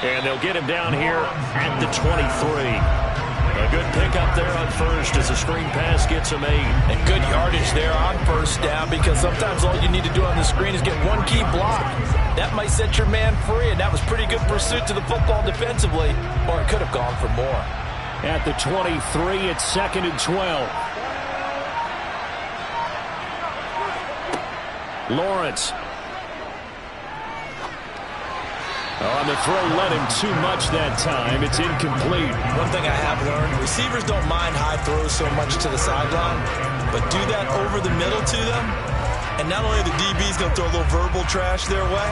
And they'll get him down here at the 23. A good pickup there on 1st as the screen pass gets a made. And good yardage there on 1st down, because sometimes all you need to do on the screen is get one key block. That might set your man free, and that was pretty good pursuit to the football defensively, or it could have gone for more. At the 23, it's 2nd and 12. Lawrence. On the throw, led him too much that time. It's incomplete. One thing I have learned, receivers don't mind high throws so much to the sideline, but do that over the middle to them, and not only are the DBs going to throw a little verbal trash their way,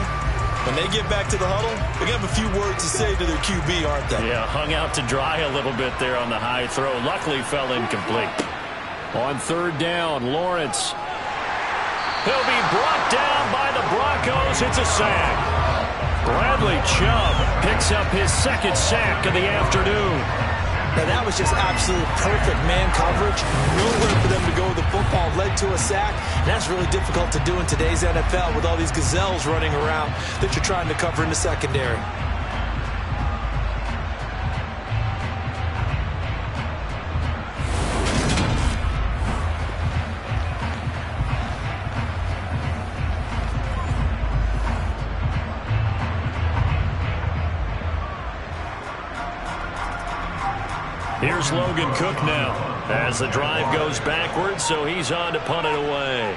When they get back to the huddle, they're going to have a few words to say to their QB, aren't they? Yeah, hung out to dry a little bit there on the high throw. Luckily fell incomplete. On third down, Lawrence. He'll be brought down by the Broncos. It's a sack. Bradley Chubb picks up his second sack of the afternoon. Now, that was just absolute perfect man coverage. Nowhere for them to go with the football. Led to a sack. And that's really difficult to do in today's NFL with all these gazelles running around that you're trying to cover in the secondary. Here's Logan Cook now as the drive goes backwards, so he's on to punt it away.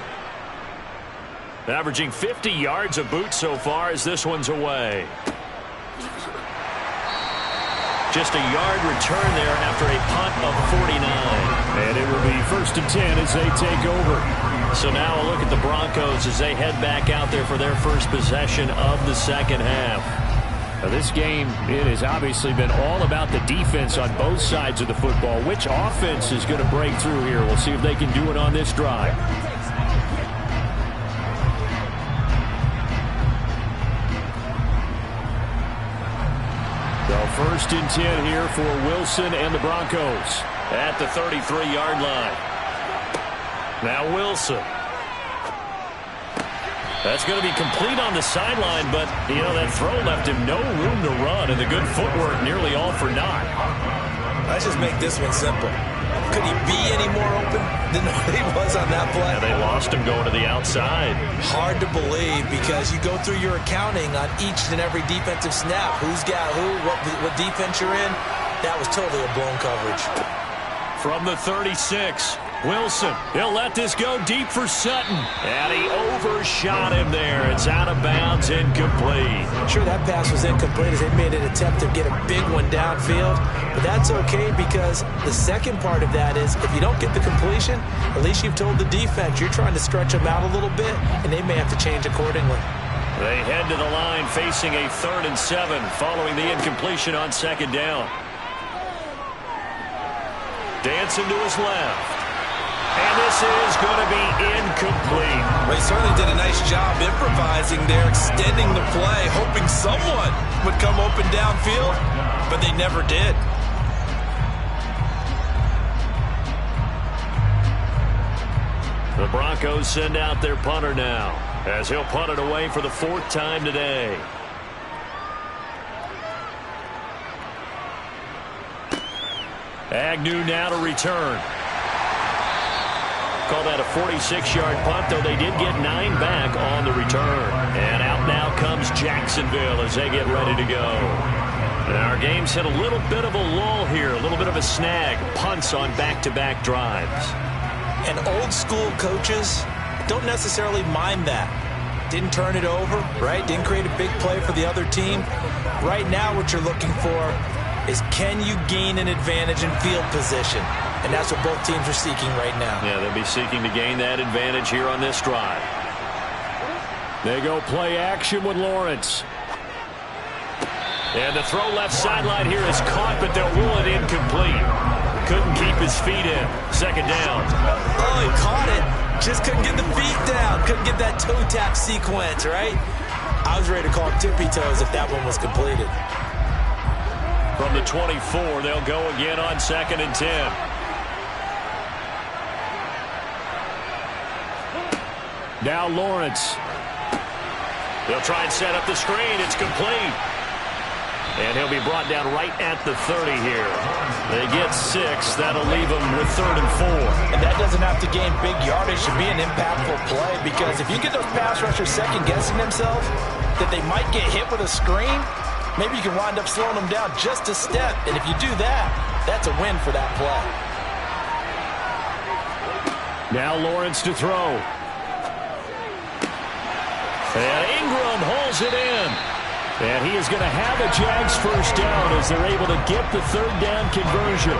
Averaging 50 yards a boot so far as this one's away. Just a yard return there after a punt of 49. And it will be 1st and 10 as they take over. So now a look at the Broncos as they head back out there for their first possession of the second half. Now this game, it has obviously been all about the defense on both sides of the football. Which offense is going to break through here? We'll see if they can do it on this drive. So 1st and 10 here for Wilson and the Broncos. At the 33-yard line. Now Wilson. That's going to be complete on the sideline, but, you know, that throw left him no room to run, and the good footwork nearly all for naught. Let's just make this one simple. Could he be any more open than he was on that play? Yeah, they lost him going to the outside. Hard to believe because you go through your accounting on each and every defensive snap. Who's got who, what defense you're in. That was totally a blown coverage. From the 36, Wilson. He'll let this go deep for Sutton. And he overshot him there. It's out of bounds, incomplete. Sure, that pass was incomplete as they made an attempt to get a big one downfield. But that's okay because the second part of that is if you don't get the completion, at least you've told the defense you're trying to stretch them out a little bit, and they may have to change accordingly. They head to the line facing a 3rd and 7 following the incompletion on 2nd down. Dancing to his left. And this is going to be incomplete. Well, he certainly did a nice job improvising there, extending the play, hoping someone would come open downfield, but they never did. The Broncos send out their punter now, as he'll punt it away for the 4th time today. Agnew now to return. Call that a 46-yard punt, though they did get 9 back on the return. And out now comes Jacksonville as they get ready to go. And our game's hit a little bit of a lull here, a little bit of a snag. Punts on back-to-back drives. And old-school coaches don't necessarily mind that. Didn't turn it over, right? Didn't create a big play for the other team. Right now what you're looking for is can you gain an advantage in field position? And that's what both teams are seeking right now. Yeah, they'll be seeking to gain that advantage here on this drive. They go play action with Lawrence. And the throw left sideline here is caught, but they'll rule it incomplete. Couldn't keep his feet in. 2nd down. Oh, he caught it. Just couldn't get the feet down. Couldn't get that toe tap sequence, right? I was ready to call him tippy toes if that one was completed. From the 24, they'll go again on 2nd and 10. Now Lawrence. They'll try and set up the screen. It's complete. And he'll be brought down right at the 30 here. They get 6. That'll leave them with 3rd and 4. And that doesn't have to gain big yardage to be an impactful play, because if you get those pass rushers second-guessing themselves that they might get hit with a screen, maybe you can wind up slowing them down just a step. And if you do that, that's a win for that play. Now Lawrence to throw. And Ingram holds it in. And he is going to have a Jags first down as they're able to get the 3rd down conversion.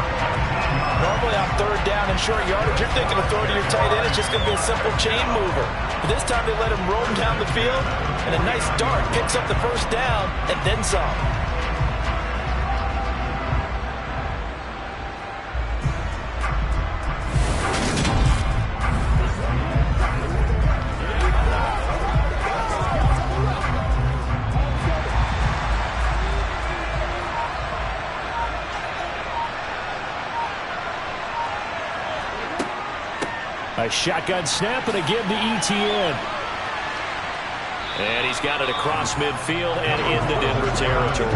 Normally on third down and short yardage, you're thinking of throwing to your tight end. It's just going to be a simple chain mover. But this time they let him roam down the field, and a nice dart picks up the first down and then some. A shotgun snap and a give to Etienne. And he's got it across midfield and into Denver territory.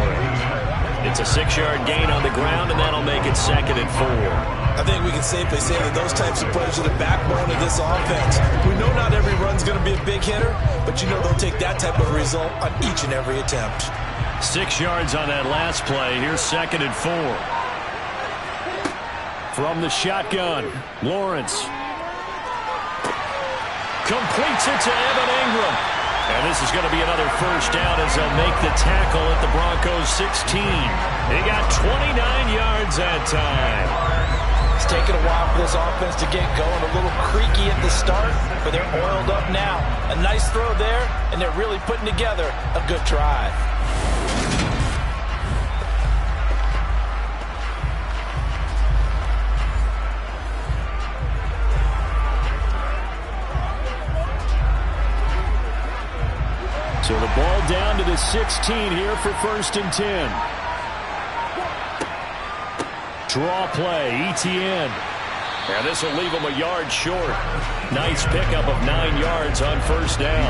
It's a 6-yard gain on the ground, and that'll make it 2nd and 4. I think we can safely say that those types of plays are the backbone of this offense. We know not every run's going to be a big hitter, but you know they'll take that type of result on each and every attempt. 6 yards on that last play. Here's 2nd and 4. From the shotgun, Lawrence completes it to Evan Ingram. And this is going to be another first down as they'll make the tackle at the Broncos 16. They got 29 yards that time. It's taken a while for this offense to get going. A little creaky at the start, but they're oiled up now. A nice throw there, and they're really putting together a good drive. So the ball down to the 16 here for 1st and 10. Draw play, Etienne. And this will leave him a yard short. Nice pickup of 9 yards on first down.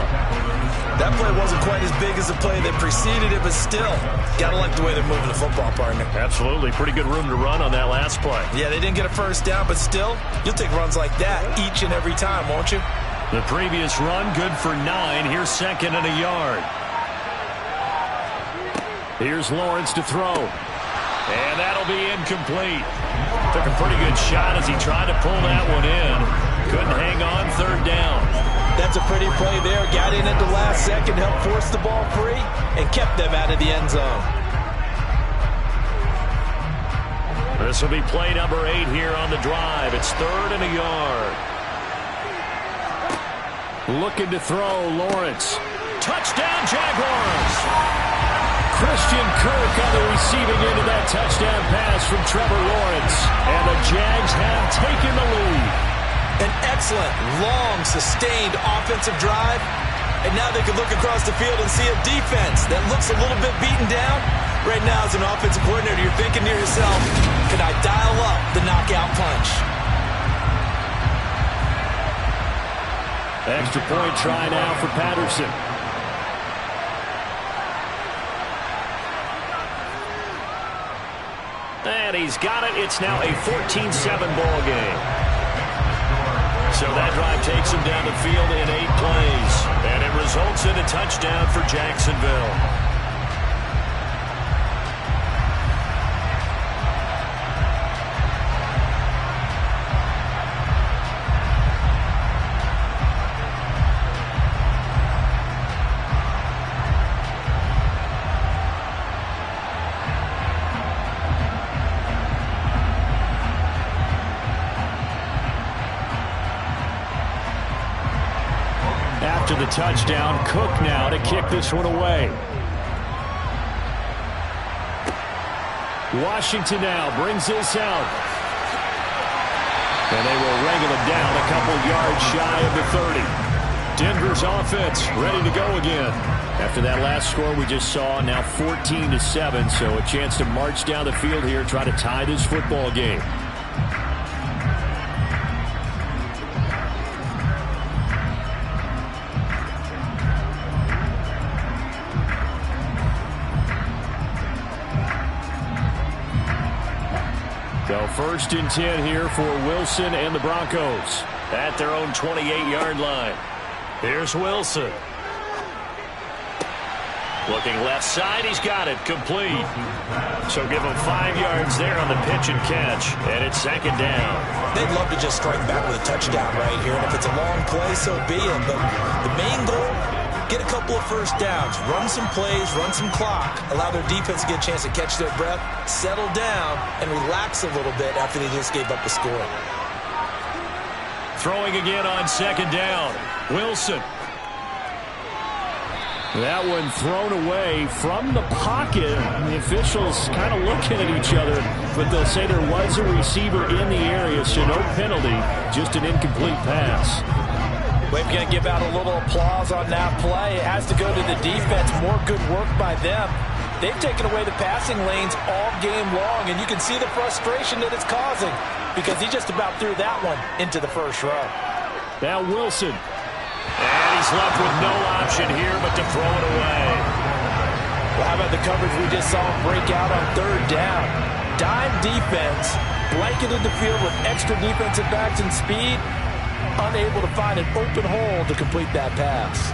That play wasn't quite as big as the play that preceded it, but still, gotta like the way they're moving the football, partner. Absolutely. Pretty good room to run on that last play. Yeah, they didn't get a first down, but still, you'll take runs like that each and every time, won't you? The previous run, good for 9. Here's 2nd and a yard. Here's Lawrence to throw. And that'll be incomplete. Took a pretty good shot as he tried to pull that one in. Couldn't hang on 3rd down. That's a pretty play there. Got in at the last second, helped force the ball free, and kept them out of the end zone. This will be play number 8 here on the drive. It's 3rd and a yard. Looking to throw, Lawrence. Touchdown, Jaguars! Christian Kirk on the receiving end of that touchdown pass from Trevor Lawrence. And the Jags have taken the lead. An excellent, long, sustained offensive drive. And now they can look across the field and see a defense that looks a little bit beaten down. Right now, as an offensive coordinator, you're thinking to yourself, can I dial up the knockout punch? Extra point try now for Patterson. And he's got it. It's now a 14-7 ball game. So that drive takes him down the field in 8 plays. And it results in a touchdown for Jacksonville. After the touchdown, Cook now to kick this one away. Washington now brings this out. And they will wrangle him down a couple yards shy of the 30. Denver's offense ready to go again. After that last score we just saw, now 14-7, so a chance to march down the field here, try to tie this football game. So 1st and 10 here for Wilson and the Broncos at their own 28-yard line. Here's Wilson. Looking left side, he's got it, complete. So give him 5 yards there on the pitch and catch, and it's 2nd down. They'd love to just strike back with a touchdown right here, and if it's a long play, so be it. But the main goal, get a couple of first downs, run some plays, run some clock, allow their defense to get a chance to catch their breath, settle down, and relax a little bit after they just gave up a score. Throwing again on second down. Wilson. That one thrown away from the pocket. The officials kind of looking at each other, but they'll say there was a receiver in the area, so no penalty, just an incomplete pass. We're going to give out a little applause on that play. It has to go to the defense. More good work by them. They've taken away the passing lanes all game long, and you can see the frustration that it's causing because he just about threw that one into the first row. Now Wilson. And he's left with no option here but to throw it away. Well, how about the coverage we just saw him break out on third down? Dime defense, blanketed the field with extra defensive backs and speed, unable to find an open hole to complete that pass.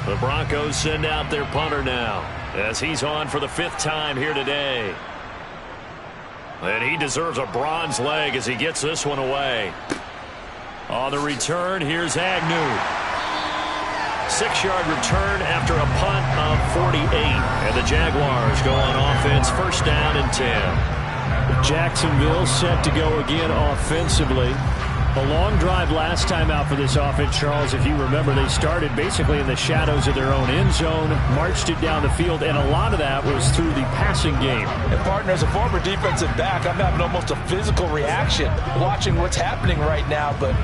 The Broncos send out their punter now as he's on for the 5th time here today. And he deserves a bronze leg as he gets this one away. On the return, here's Agnew. 6-yard return after a punt of 48. And the Jaguars go on offense, first down and 10. Jacksonville set to go again offensively. A long drive last time out for this offense, Charles. If you remember, they started basically in the shadows of their own end zone, marched it down the field, and a lot of that was through the passing game. And partner, as a former defensive back, I'm having almost a physical reaction watching what's happening right now. But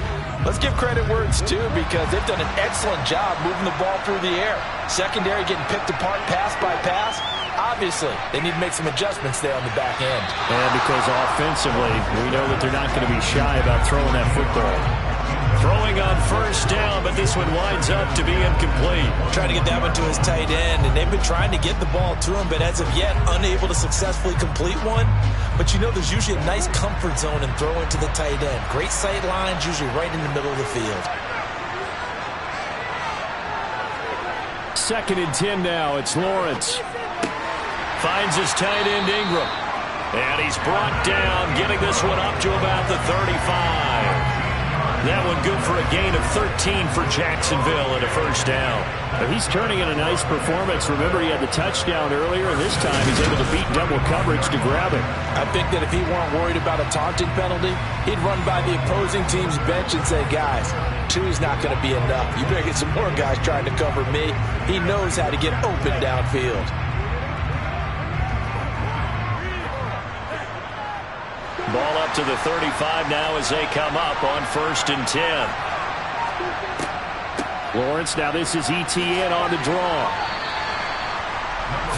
let's give credit where it's due because they've done an excellent job moving the ball through the air. Secondary getting picked apart pass by pass. Obviously, they need to make some adjustments there on the back end. And because offensively, we know that they're not going to be shy about throwing that football. Throwing on first down, but this one winds up to be incomplete. Trying to get that one to his tight end, and they've been trying to get the ball to him, but as of yet, unable to successfully complete one. But you know there's usually a nice comfort zone in throwing to the tight end. Great sight lines, usually right in the middle of the field. 2nd and 10 now. It's Lawrence. Finds his tight end Ingram. And he's brought down, getting this one up to about the 35. That one good for a gain of 13 for Jacksonville and a first down. He's turning in a nice performance. Remember, he had the touchdown earlier, and this time he's able to beat double coverage to grab it. I think that if he weren't worried about a taunting penalty, he'd run by the opposing team's bench and say, guys, 2's not going to be enough. You better get some more guys trying to cover me. He knows how to get open downfield. Ball up to the 35 now as they come up on 1st and 10. Lawrence, now this is ETN on the draw.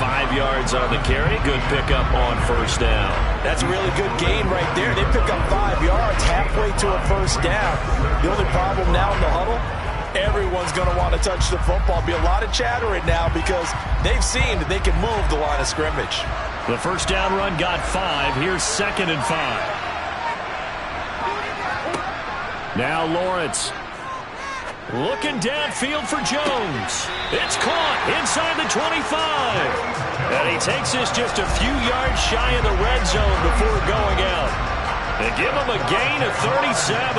5 yards on the carry. Good pickup on first down. That's a really good gain right there. They pick up 5 yards halfway to a first down. The only problem now in the huddle, everyone's going to want to touch the football. Be a lot of chattering now because they've seen that they can move the line of scrimmage. The first down run got 5. Here's 2nd and 5. Now Lawrence. Looking downfield for Jones. It's caught inside the 25. And he takes this just a few yards shy of the red zone before going out. They give him a gain of 37.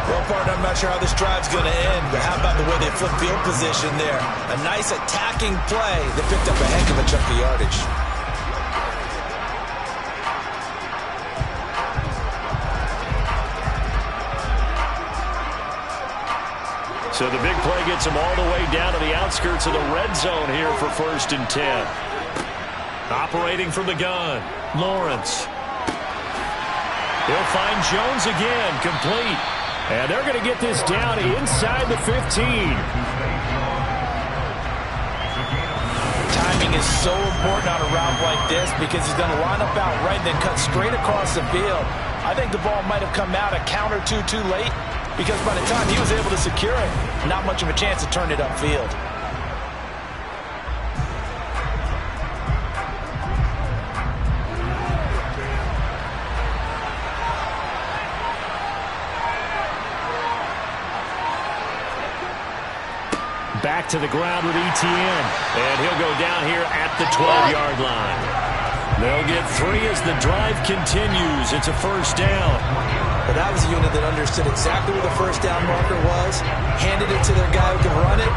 Well, partner, I'm not sure how this drive's going to end, but how about the way they flip field position there? A nice attacking play that picked up a heck of a chunk of yardage. So the big play gets him all the way down to the outskirts of the red zone here for 1st and 10. Operating from the gun, Lawrence. He'll find Jones again, complete. And they're going to get this down inside the 15. Timing is so important on a route like this because he's going to line up out right and then cut straight across the field. I think the ball might have come out a count or two too late because by the time he was able to secure it, not much of a chance to turn it upfield. Back to the ground with ETN. And he'll go down here at the 12-yard line. They'll get 3 as the drive continues. It's a first down. But that was a unit that understood exactly where the first down marker was, handed it to their guy who could run it,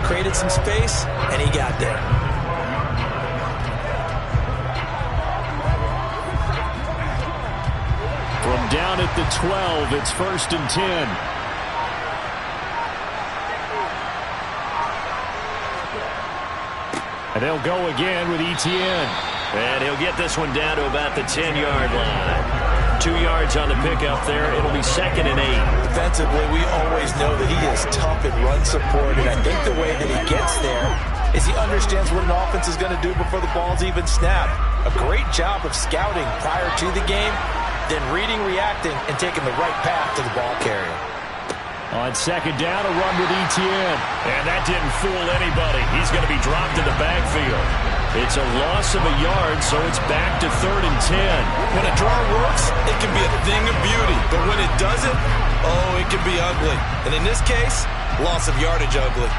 created some space, and he got there. From down at the 12, it's 1st and 10. And they'll go again with Etienne. And he'll get this one down to about the 10-yard line. 2 yards on the pickup there. It'll be 2nd and 8. Defensively, we always know that he is tough in run support, and I think the way that he gets there is he understands what an offense is going to do before the ball's even snapped. A great job of scouting prior to the game, then reading, reacting, and taking the right path to the ball carrier. On 2nd down, a run with Etienne. And that didn't fool anybody. He's going to be dropped in the backfield. It's a loss of a yard, so it's back to 3rd and 10. When a draw works, it can be a thing of beauty. But when it doesn't, oh, it can be ugly. And in this case, loss of yardage ugly.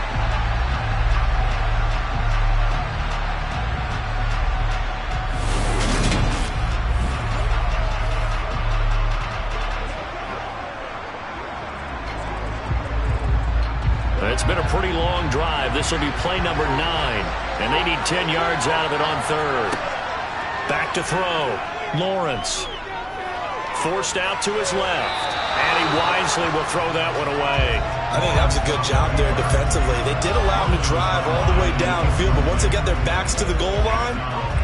It's been a pretty long drive. This will be play number 9. And they need 10 yards out of it on 3rd. Back to throw. Lawrence. Forced out to his left. And he wisely will throw that one away. I think that was a good job there defensively. They did allow him to drive all the way downfield, but once they got their backs to the goal line,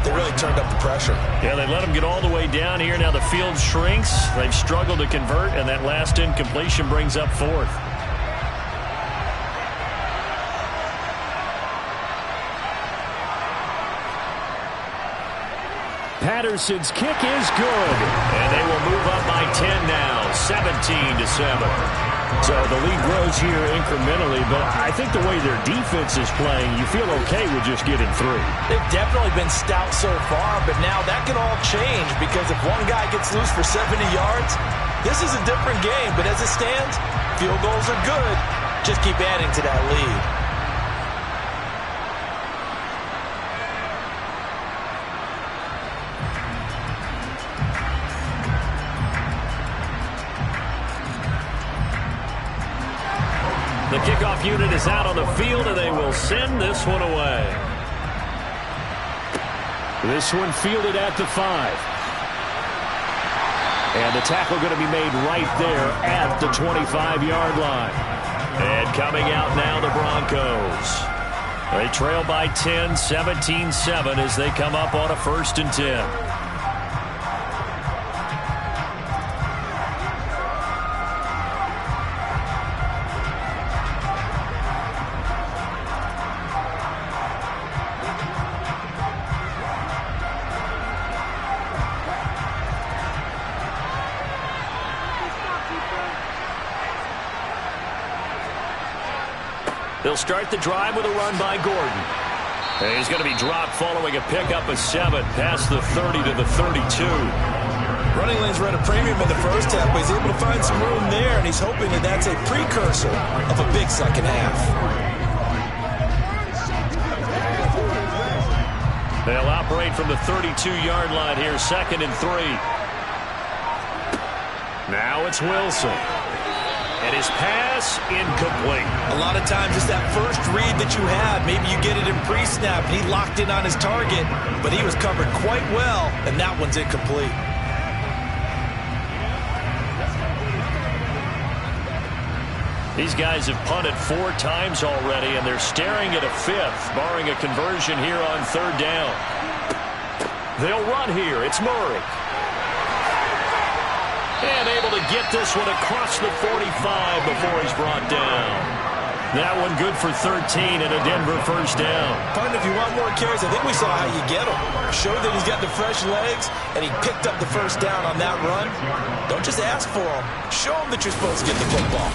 they really turned up the pressure. Yeah, they let him get all the way down here. Now the field shrinks. They've struggled to convert, and that last incompletion brings up 4th. Patterson's kick is good. And they will move up by 10 now, 17-7. So the lead grows here incrementally, but I think the way their defense is playing, you feel okay with just getting 3. They've definitely been stout so far, but now that can all change because if one guy gets loose for 70 yards, this is a different game. But as it stands, field goals are good. Just keep adding to that lead. The kickoff unit is out on the field, and they will send this one away. This one fielded at the 5. And the tackle going to be made right there at the 25-yard line. And coming out now, the Broncos. They trail by 10, 17-7 as they come up on a 1st and 10. They'll start the drive with a run by Gordon. And he's going to be dropped following a pickup of 7 past the 30 to the 32. Running lanes were at a premium in the first half, but he's able to find some room there, and he's hoping that that's a precursor of a big second half. They'll operate from the 32-yard line here, 2nd and 3. Now it's Wilson. And his pass incomplete. A lot of times it's that first read that you have. Maybe you get it in pre-snap, and he locked in on his target, but he was covered quite well, and that one's incomplete. These guys have punted 4 times already, and they're staring at a 5th, barring a conversion here on 3rd down. They'll run here. It's Murray. And able to get this one across the 45 before he's brought down. That one good for 13 and a Denver 1st down. Punt, if you want more carries, I think we saw how you get him. Show that he's got the fresh legs, and he picked up the 1st down on that run. Don't just ask for him. Show him that you're supposed to get the football.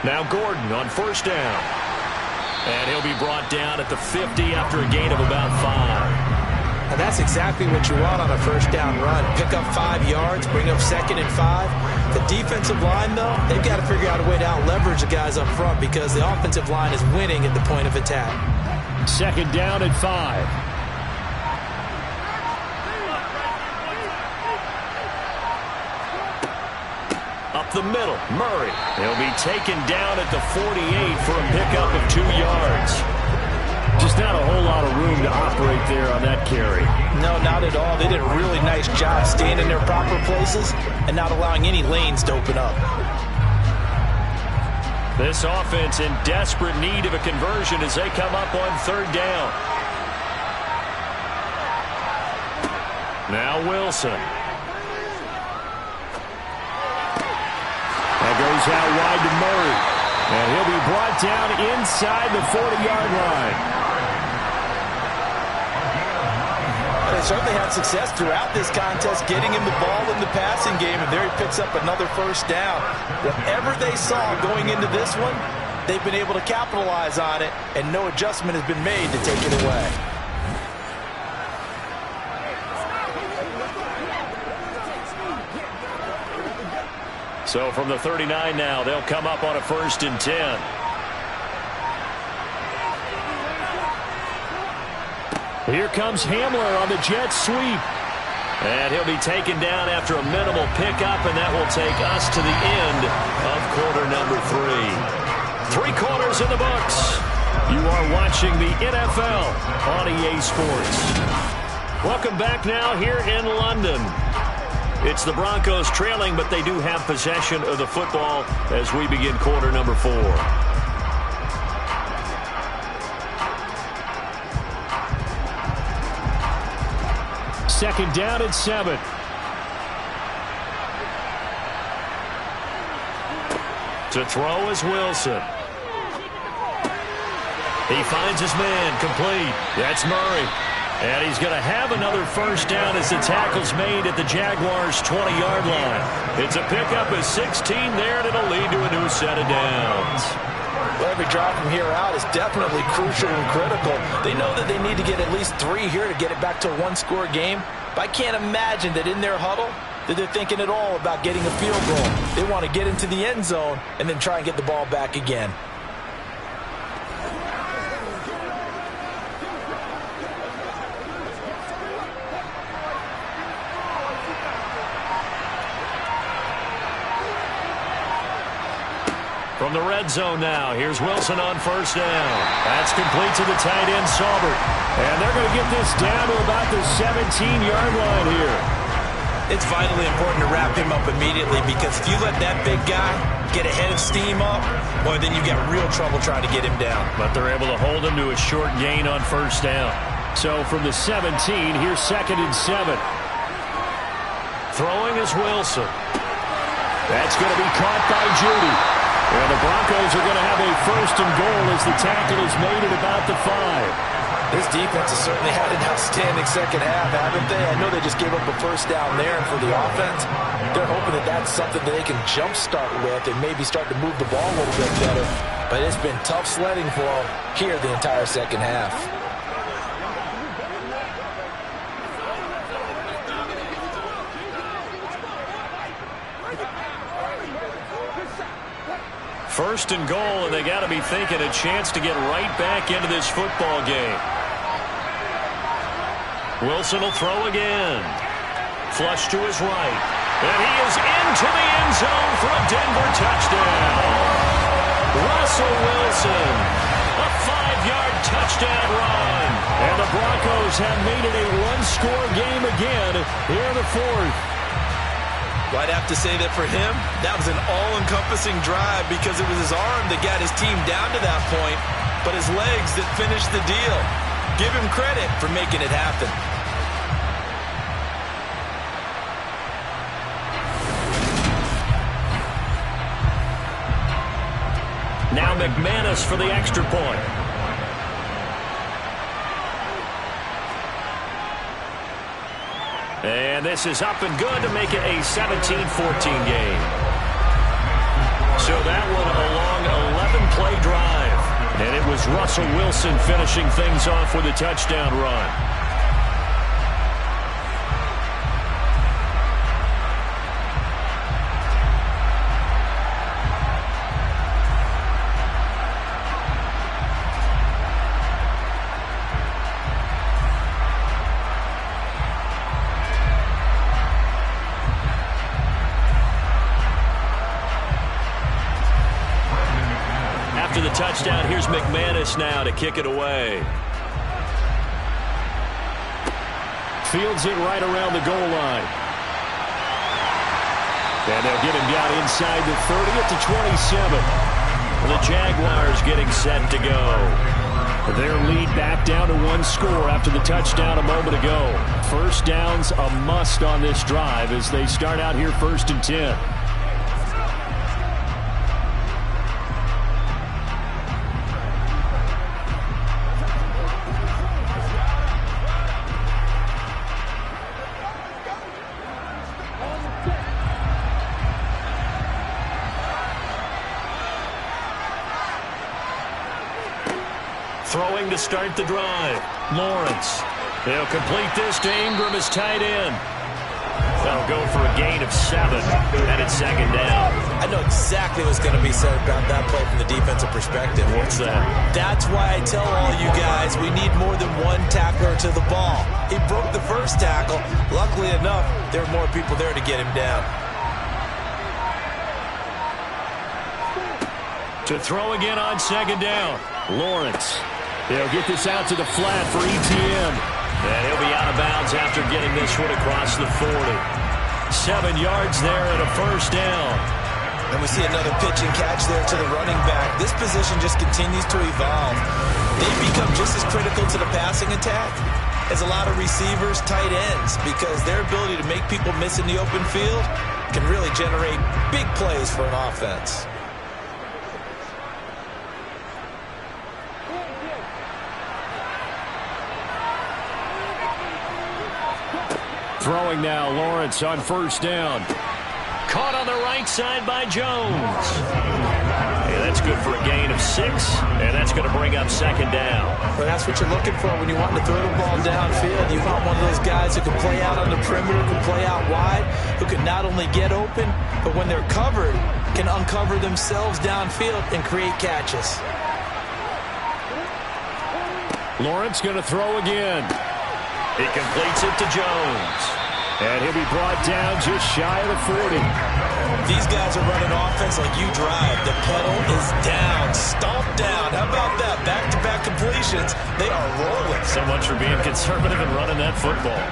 Now Gordon on 1st down. And he'll be brought down at the 50 after a gain of about 5. And that's exactly what you want on a first down run. Pick up 5 yards, bring up 2nd and 5. The defensive line, though, they've got to figure out a way to out-leverage the guys up front because the offensive line is winning at the point of attack. 2nd down and 5. Up the middle, Murray. He'll be taken down at the 48 for a pickup of 2 yards. Just not a whole lot of room to operate there on that carry. No, not at all. They did a really nice job staying in their proper places and not allowing any lanes to open up. This offense in desperate need of a conversion as they come up on 3rd down. Now Wilson. That goes out wide to Murray. And he'll be brought down inside the 40-yard line. They certainly had success throughout this contest getting him the ball in the passing game, and there he picks up another 1st down. Whatever they saw going into this one, they've been able to capitalize on it, and no adjustment has been made to take it away. So from the 39 now, they'll come up on a 1st and 10. Here comes Hamler on the jet sweep. And he'll be taken down after a minimal pickup, and that will take us to the end of quarter number 3. 3 quarters in the books. You are watching the NFL on EA Sports. Welcome back now here in London. It's the Broncos trailing, but they do have possession of the football as we begin quarter number 4. 2nd down and 7. To throw is Wilson. He finds his man, complete. That's Murray. And he's going to have another 1st down as the tackle's made at the Jaguars' 20-yard line. It's a pickup of 16 there, and it'll lead to a new set of downs. Well, every drive from here out is definitely crucial and critical. They know that they need to get at least 3 here to get it back to a 1-score game. But I can't imagine that in their huddle that they're thinking at all about getting a field goal. They want to get into the end zone and then try and get the ball back again. From the red zone now, here's Wilson on 1st down. That's complete to the tight end, Saubert. And they're going to get this down to about the 17-yard line here. It's vitally important to wrap him up immediately because if you let that big guy get a head of steam up, boy, then you got real trouble trying to get him down. But they're able to hold him to a short gain on 1st down. So from the 17, here's 2nd and 7. Throwing is Wilson. That's going to be caught by Judy. And the Broncos are going to have a 1st and goal as the tackle is made at about the 5. This defense has certainly had an outstanding 2nd half, haven't they? I know they just gave up a 1st down there, and for the offense, they're hoping that that's something that they can jumpstart with and maybe start to move the ball a little bit better. But it's been tough sledding for them here the entire 2nd half. First and goal, and they got to be thinking a chance to get right back into this football game. Wilson will throw again. Flush to his right. And he is into the end zone for a Denver touchdown. Russell Wilson, a 5-yard touchdown run. And the Broncos have made it a 1-score game again here in the 4th. Well, I'd have to say that for him, that was an all-encompassing drive because it was his arm that got his team down to that point, but his legs that finished the deal. Give him credit for making it happen. Now McManus for the extra point. And this is up and good to make it a 17-14 game. So that one a long 11-play drive. And it was Russell Wilson finishing things off with a touchdown run. after the touchdown. Here's McManus now to kick it away. Fields it right around the goal line. And they'll get him down inside the 30 at the 27. The Jaguars getting set to go. Their lead back down to 1 score after the touchdown a moment ago. First down's a must on this drive as they start out here 1st and 10. Throwing to start the drive. Lawrence. They'll complete this to Ingram as tight end. They'll go for a gain of 7, and it's 2nd down. I know exactly what's going to be said about that play from the defensive perspective. What's that? That's why I tell all you guys we need more than one tackler to the ball. He broke the first tackle. Luckily enough, there were more people there to get him down. To throw again on 2nd down. Lawrence. They'll get this out to the flat for ETN. And he'll be out of bounds after getting this one across the 40. 7 yards there and a 1st down. And we see another pitch and catch there to the running back. This position just continues to evolve. They've become just as critical to the passing attack as a lot of receivers, tight ends, because their ability to make people miss in the open field can really generate big plays for an offense. Throwing now, Lawrence on 1st down. Caught on the right side by Jones. Yeah, that's good for a gain of 6, and that's going to bring up 2nd down. Well, that's what you're looking for when you want to throw the ball downfield. You want one of those guys who can play out on the perimeter, can play out wide, who can not only get open, but when they're covered, can uncover themselves downfield and create catches. Lawrence going to throw again. He completes it to Jones. And he'll be brought down just shy of the 40. These guys are running offense like you drive. The pedal is down, stomped down. How about that? Back-to-back completions. They are rolling. So much for being conservative and running that football.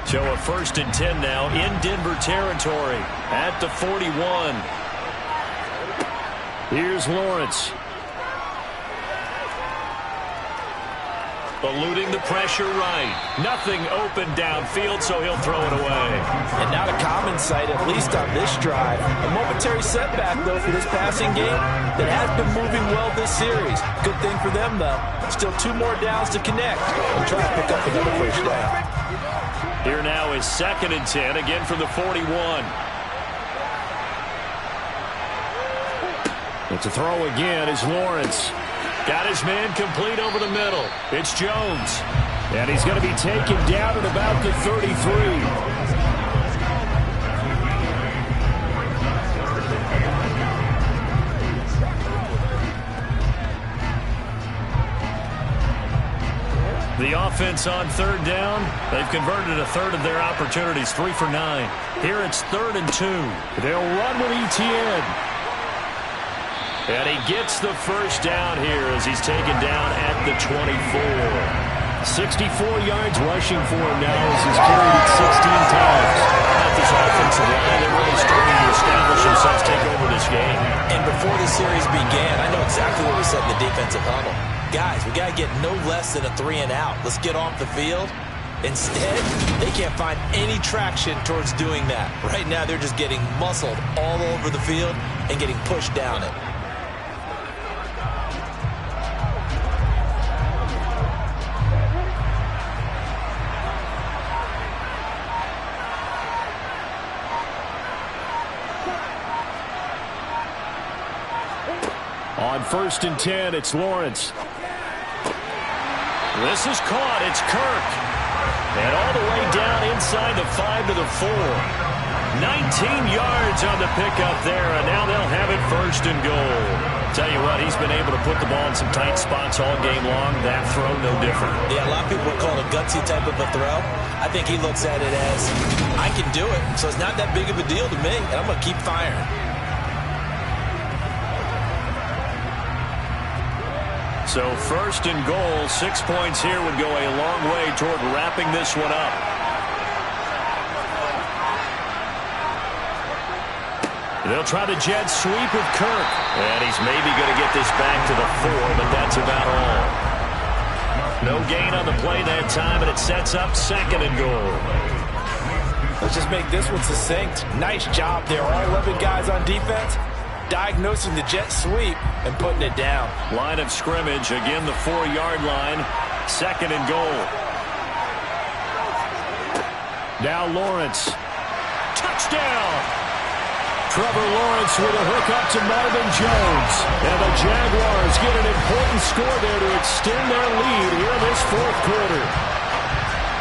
So a 1st and 10 now in Denver territory at the 41. Here's Lawrence. Eluding the pressure right. Nothing open downfield, so he'll throw it away. And not a common sight, at least on this drive. A momentary setback, though, for this passing game that has been moving well this series. Good thing for them, though. Still 2 more downs to connect and try to pick up another 1st down. Here now is 2nd and 10, again from the 41. And to throw again is Lawrence. Got his man complete over the middle. It's Jones. And he's going to be taken down at about the 33. The offense on 3rd down, they've converted a 1/3 of their opportunities, 3 for 9. Here it's 3rd and 2. They'll run with ETN. And he gets the 1st down here as he's taken down at the 24. 64 yards rushing for him now as he's carried it 16 times. About this offensive line, they're really starting to establish themselves, take over this game. And before the series began, I know exactly what we said in the defensive huddle. Guys, we got to get no less than a 3 and out. Let's get off the field. Instead, they can't find any traction towards doing that. Right now, they're just getting muscled all over the field and getting pushed down it. On 1st and 10, it's Lawrence. This is caught. It's Kirk. And all the way down inside the 5 to the 4. 19 yards on the pickup there, and now they'll have it 1st and goal. Tell you what, he's been able to put the ball in some tight spots all game long. That throw, no different. Yeah, a lot of people would call it a gutsy type of a throw. I think he looks at it as, I can do it, so it's not that big of a deal to me, and I'm going to keep firing. So first and goal, 6 points here would go a long way toward wrapping this one up. They'll try the jet sweep with Kirk. And he's maybe going to get this back to the 4, but that's about all. No gain on the play that time, and it sets up second and goal. Let's just make this one succinct. Nice job there. All 11 guys on defense diagnosing the jet sweep and putting it down. Line of scrimmage, again the 4-yard line. Second and goal. Now Lawrence. Touchdown! Trevor Lawrence with a hook up to Marvin Jones. And the Jaguars get an important score there to extend their lead here in this fourth quarter.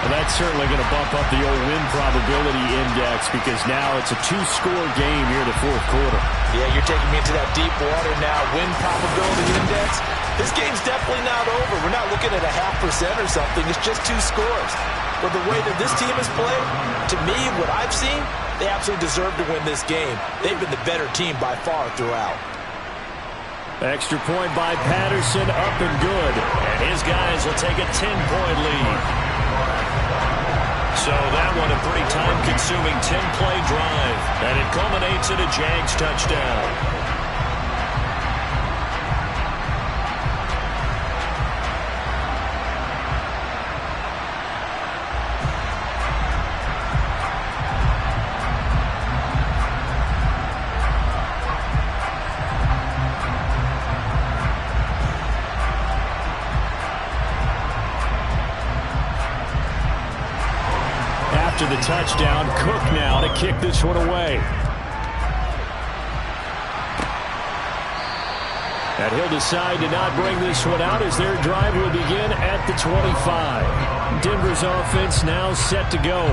And that's certainly going to bump up the old win probability index because now it's a 2-score game here in the fourth quarter. Yeah, you're taking me into that deep water now. Win probability index. This game's definitely not over. We're not looking at a 0.5% or something. It's just 2 scores. But the way that this team has played, to me, what I've seen, they absolutely deserve to win this game. They've been the better team by far throughout. Extra point by Patterson, up and good. And his guys will take a 10-point lead. So that one a pretty time-consuming 10-play drive. And it culminates in a Jags touchdown. After the touchdown, Cook now to kick this one away. And he'll decide to not bring this one out as their drive will begin at the 25. Denver's offense now set to go.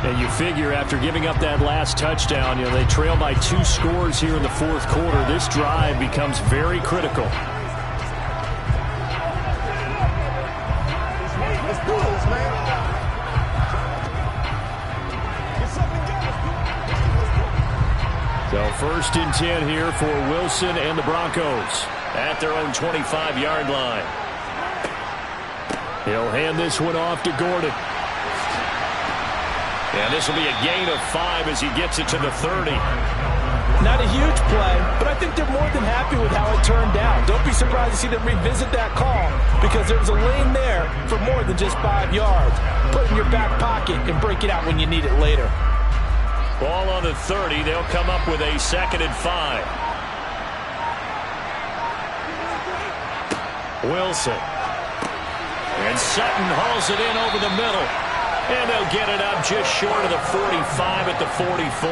And you figure after giving up that last touchdown, they trail by 2 scores here in the fourth quarter. This drive becomes very critical. So first and 10 here for Wilson and the Broncos at their own 25-yard line. He'll hand this one off to Gordon. And this will be a gain of 5 as he gets it to the 30. Not a huge play, but I think they're more than happy with how it turned out. Don't be surprised to see them revisit that call because there was a lane there for more than just 5 yards. Put it in your back pocket and break it out when you need it later. Ball on the 30. They'll come up with a 2nd and 5. Wilson. And Sutton hauls it in over the middle. And they'll get it up just short of the 45 at the 44.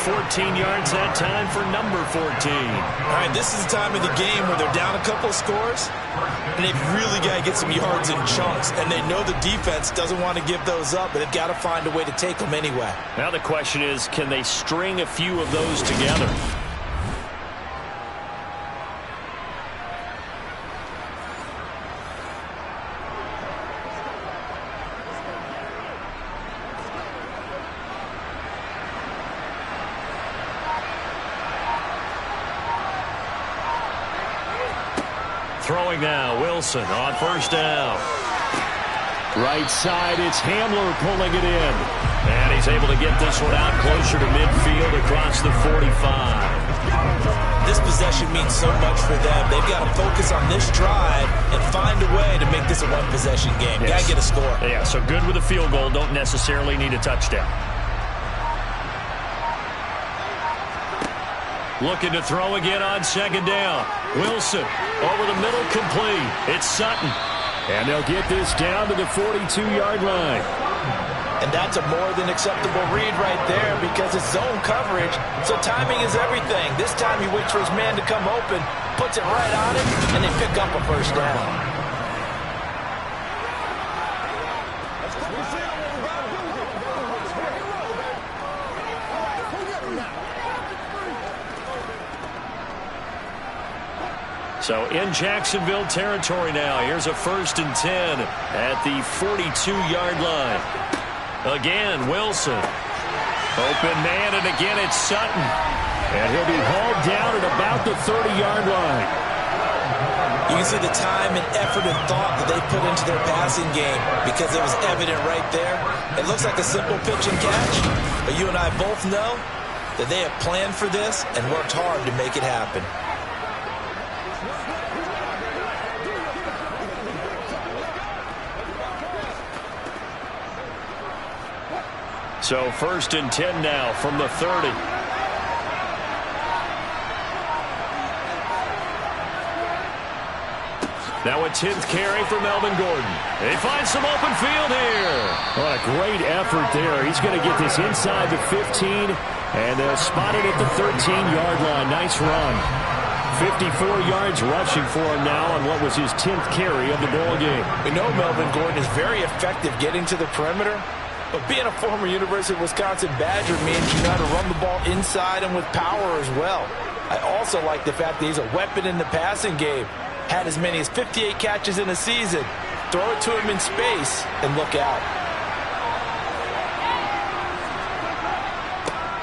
14 yards that time for number 14. All right, this is the time of the game where they're down a couple of scores, and they've really got to get some yards in chunks, and they know the defense doesn't want to give those up, but they've got to find a way to take them anyway. Now the question is, can they string a few of those together? Throwing now, Wilson on first down. Right side, it's Hamler pulling it in. And he's able to get this one out closer to midfield across the 45. This possession means so much for them. They've got to focus on this drive and find a way to make this a one-possession game. Yes. Got to get a score. Yeah, so good with a field goal. Don't necessarily need a touchdown. Looking to throw again on second down. Wilson over the middle, complete. It's Sutton. And they'll get this down to the 42-yard line. And that's a more than acceptable read right there because it's zone coverage, so timing is everything. This time he waits for his man to come open, puts it right on him, and they pick up a first down. So in Jacksonville territory now. Here's a 1st and 10 at the 42-yard line. Again, Wilson. Open man, and again it's Sutton. And he'll be hauled down at about the 30-yard line. You can see the time and effort and thought that they put into their passing game because it was evident right there. It looks like a simple pitch and catch, but you and I both know that they have planned for this and worked hard to make it happen. So 1st and 10 now from the 30. Now a 10th carry for Melvin Gordon. They find some open field here. What a great effort there. He's going to get this inside the 15, and they'll spot it at the 13-yard line. Nice run. 54 yards rushing for him now on what was his 10th carry of the ball game. We know Melvin Gordon is very effective getting to the perimeter, but being a former University of Wisconsin Badger means you know how to run the ball inside and with power as well. I also like the fact that he's a weapon in the passing game. Had as many as 58 catches in a season. Throw it to him in space and look out.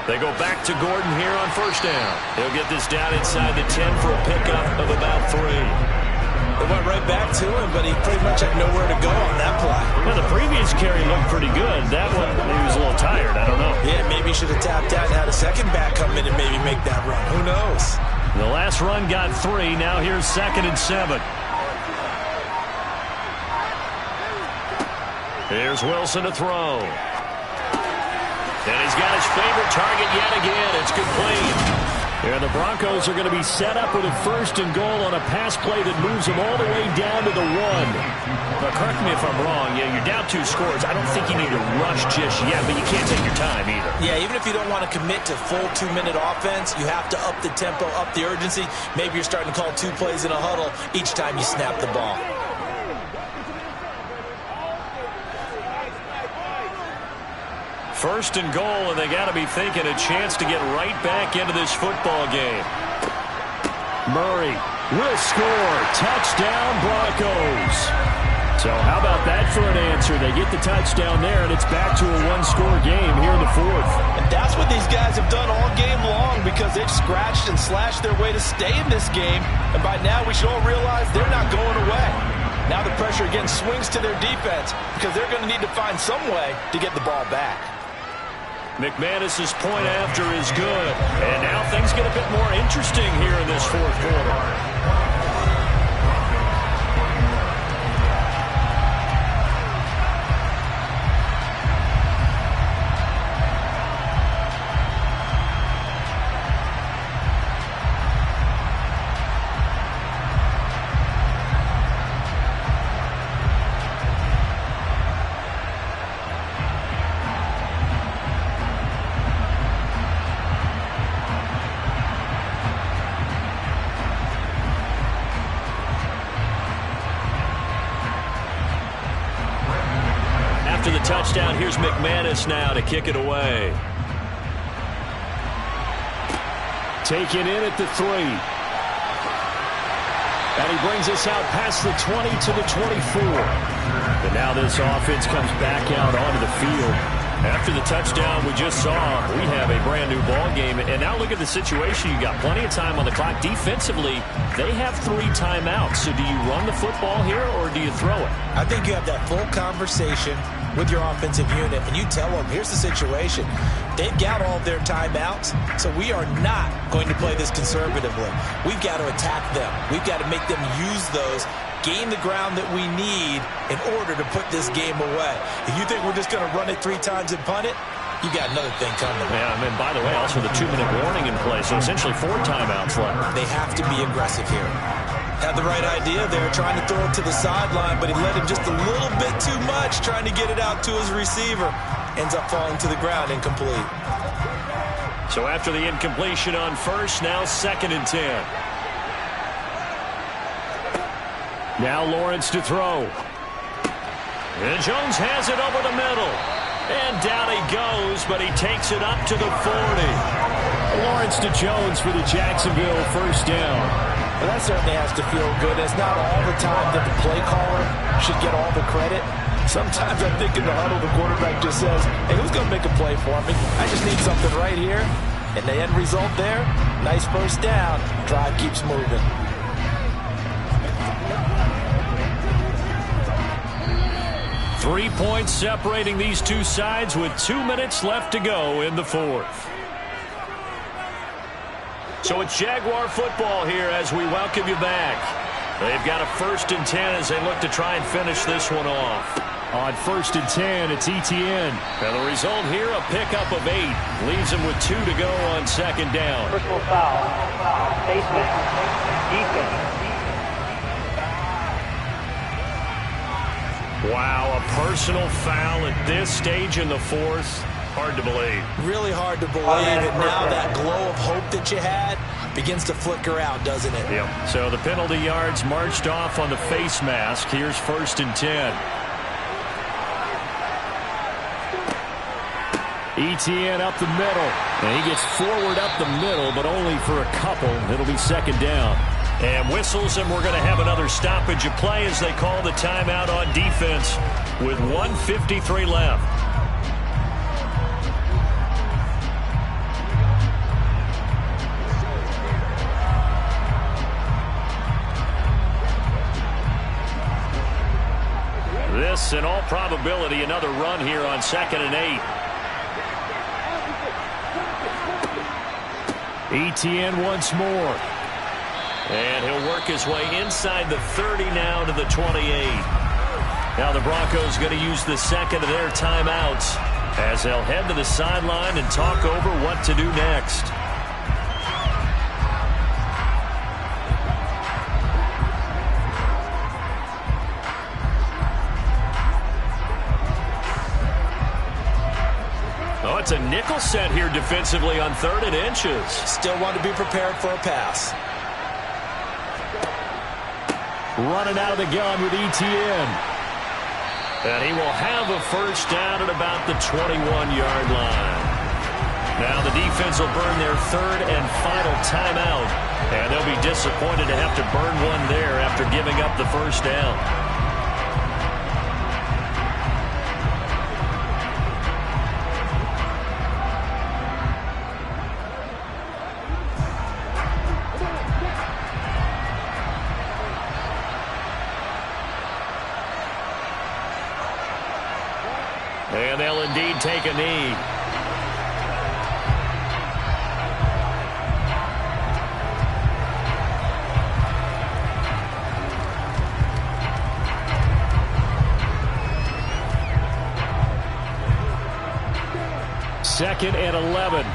They go back to Gordon here on 1st down. He'll get this down inside the 10 for a pickup of about 3. They went right back to him, but he pretty much had nowhere to go on that play. Well, the previous carry looked pretty good. That one, he was a little tired. I don't know. Yeah, maybe he should have tapped out and had a second back come in and maybe make that run. Who knows? The last run got 3. Now here's 2nd and 7. Here's Wilson to throw. And he's got his favorite target yet again. It's complete. And the Broncos are going to be set up with a 1st and goal on a pass play that moves them all the way down to the 1. But correct me if I'm wrong. Yeah, you're down 2 scores. I don't think you need to rush just yet, but you can't take your time either. Yeah, even if you don't want to commit to full 2-minute offense, you have to up the tempo, up the urgency. Maybe you're starting to call 2 plays in a huddle each time you snap the ball. First and goal, and they got to be thinking a chance to get right back into this football game. Murray will score. Touchdown, Broncos. So how about that for an answer? They get the touchdown there, and it's back to a 1-score game here in the 4th. And that's what these guys have done all game long because they've scratched and slashed their way to stay in this game. And by now, we should all realize they're not going away. Now the pressure again swings to their defense because they're going to need to find some way to get the ball back. McManus's point after is good. And now things get a bit more interesting here in this 4th quarter. After the touchdown, here's McManus now to kick it away. Taken in at the 3. And he brings us out past the 20 to the 24. But now this offense comes back out onto the field. After the touchdown we just saw, we have a brand new ball game. And now look at the situation. You got plenty of time on the clock. Defensively, they have 3 timeouts. So do you run the football here or do you throw it? I think you have that full conversation with your offensive unit, and you tell them, here's the situation. They've got all of their timeouts, so we are not going to play this conservatively. We've got to attack them. We've got to make them use those, gain the ground that we need in order to put this game away. If you think we're just going to run it 3 times and punt it, you got another thing coming. Yeah, and by the way, also the 2-minute warning in play, so essentially 4 timeouts left. They have to be aggressive here. Had the right idea there, trying to throw it to the sideline, but he let him just a little bit too much, trying to get it out to his receiver. Ends up falling to the ground, incomplete. So after the incompletion on 1st, now 2nd and 10. Now Lawrence to throw. And Jones has it over the middle. And down he goes, but he takes it up to the 40. Lawrence to Jones for the Jacksonville 1st down. Well, that certainly has to feel good. It's not all the time that the play caller should get all the credit. Sometimes I think in the huddle, the quarterback just says, hey, who's going to make a play for me? I just need something right here. And the end result there, nice first down. Drive keeps moving. Three points separating these two sides with 2 minutes left to go in the fourth. So it's Jaguar football here as we welcome you back. They've got a 1st and 10 as they look to try and finish this one off. On 1st and 10, it's ETN. And the result here, a pickup of 8. Leaves him with 2 to go on 2nd down. Personal foul. Basement. Defense. Wow, a personal foul at this stage in the fourth. Hard to believe. Really hard to believe. And now that glow of hope that you had begins to flicker out, doesn't it? Yep. So the penalty yards marched off on the face mask. Here's 1st and 10. ETN up the middle. And he gets forward up the middle, but only for a couple. It'll be 2nd down. And whistles, and we're going to have another stoppage of play as they call the timeout on defense with 1:53 left. This, in all probability, another run here on 2nd and 8. ETN once more. And he'll work his way inside the 30 now to the 28. Now the Broncos going to use the 2nd of their timeouts as they'll head to the sideline and talk over what to do next. Oh, it's a nickel set here defensively on 3rd and inches. Still want to be prepared for a pass. Running out of the gun with ETN. And he will have a 1st down at about the 21-yard line. Now the defense will burn their 3rd and final timeout. And they'll be disappointed to have to burn one there after giving up the 1st down. And they'll indeed take a knee. Second and 11.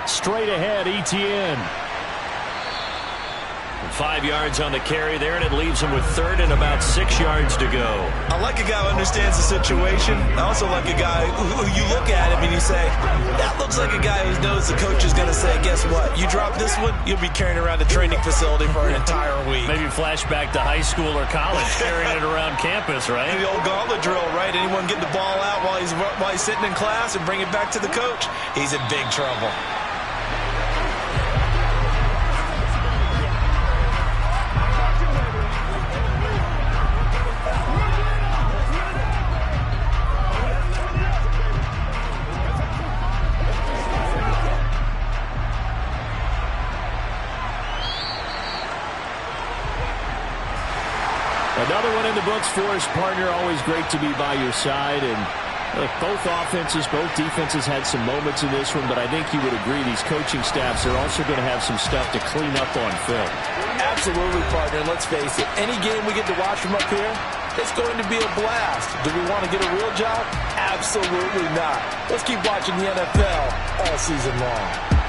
Straight ahead, ETN. 5 yards on the carry there, and it leaves him with 3rd and about 6 yards to go. I like a guy who understands the situation. I also like a guy who you look at him and you say, that looks like a guy who knows the coach is going to say, guess what? You drop this one, you'll be carrying around the training facility for an entire week. Maybe flashback to high school or college, carrying it around campus, right? The old gauntlet drill, right? Anyone get the ball out while he's sitting in class and bring it back to the coach, he's in big trouble. Another one in the books for his partner. Always great to be by your side. And look, both offenses, both defenses had some moments in this one, but I think you would agree these coaching staffs are also going to have some stuff to clean up on film. Absolutely, partner. And let's face it, any game we get to watch from up here, it's going to be a blast. Do we want to get a real job? Absolutely not. Let's keep watching the NFL all season long.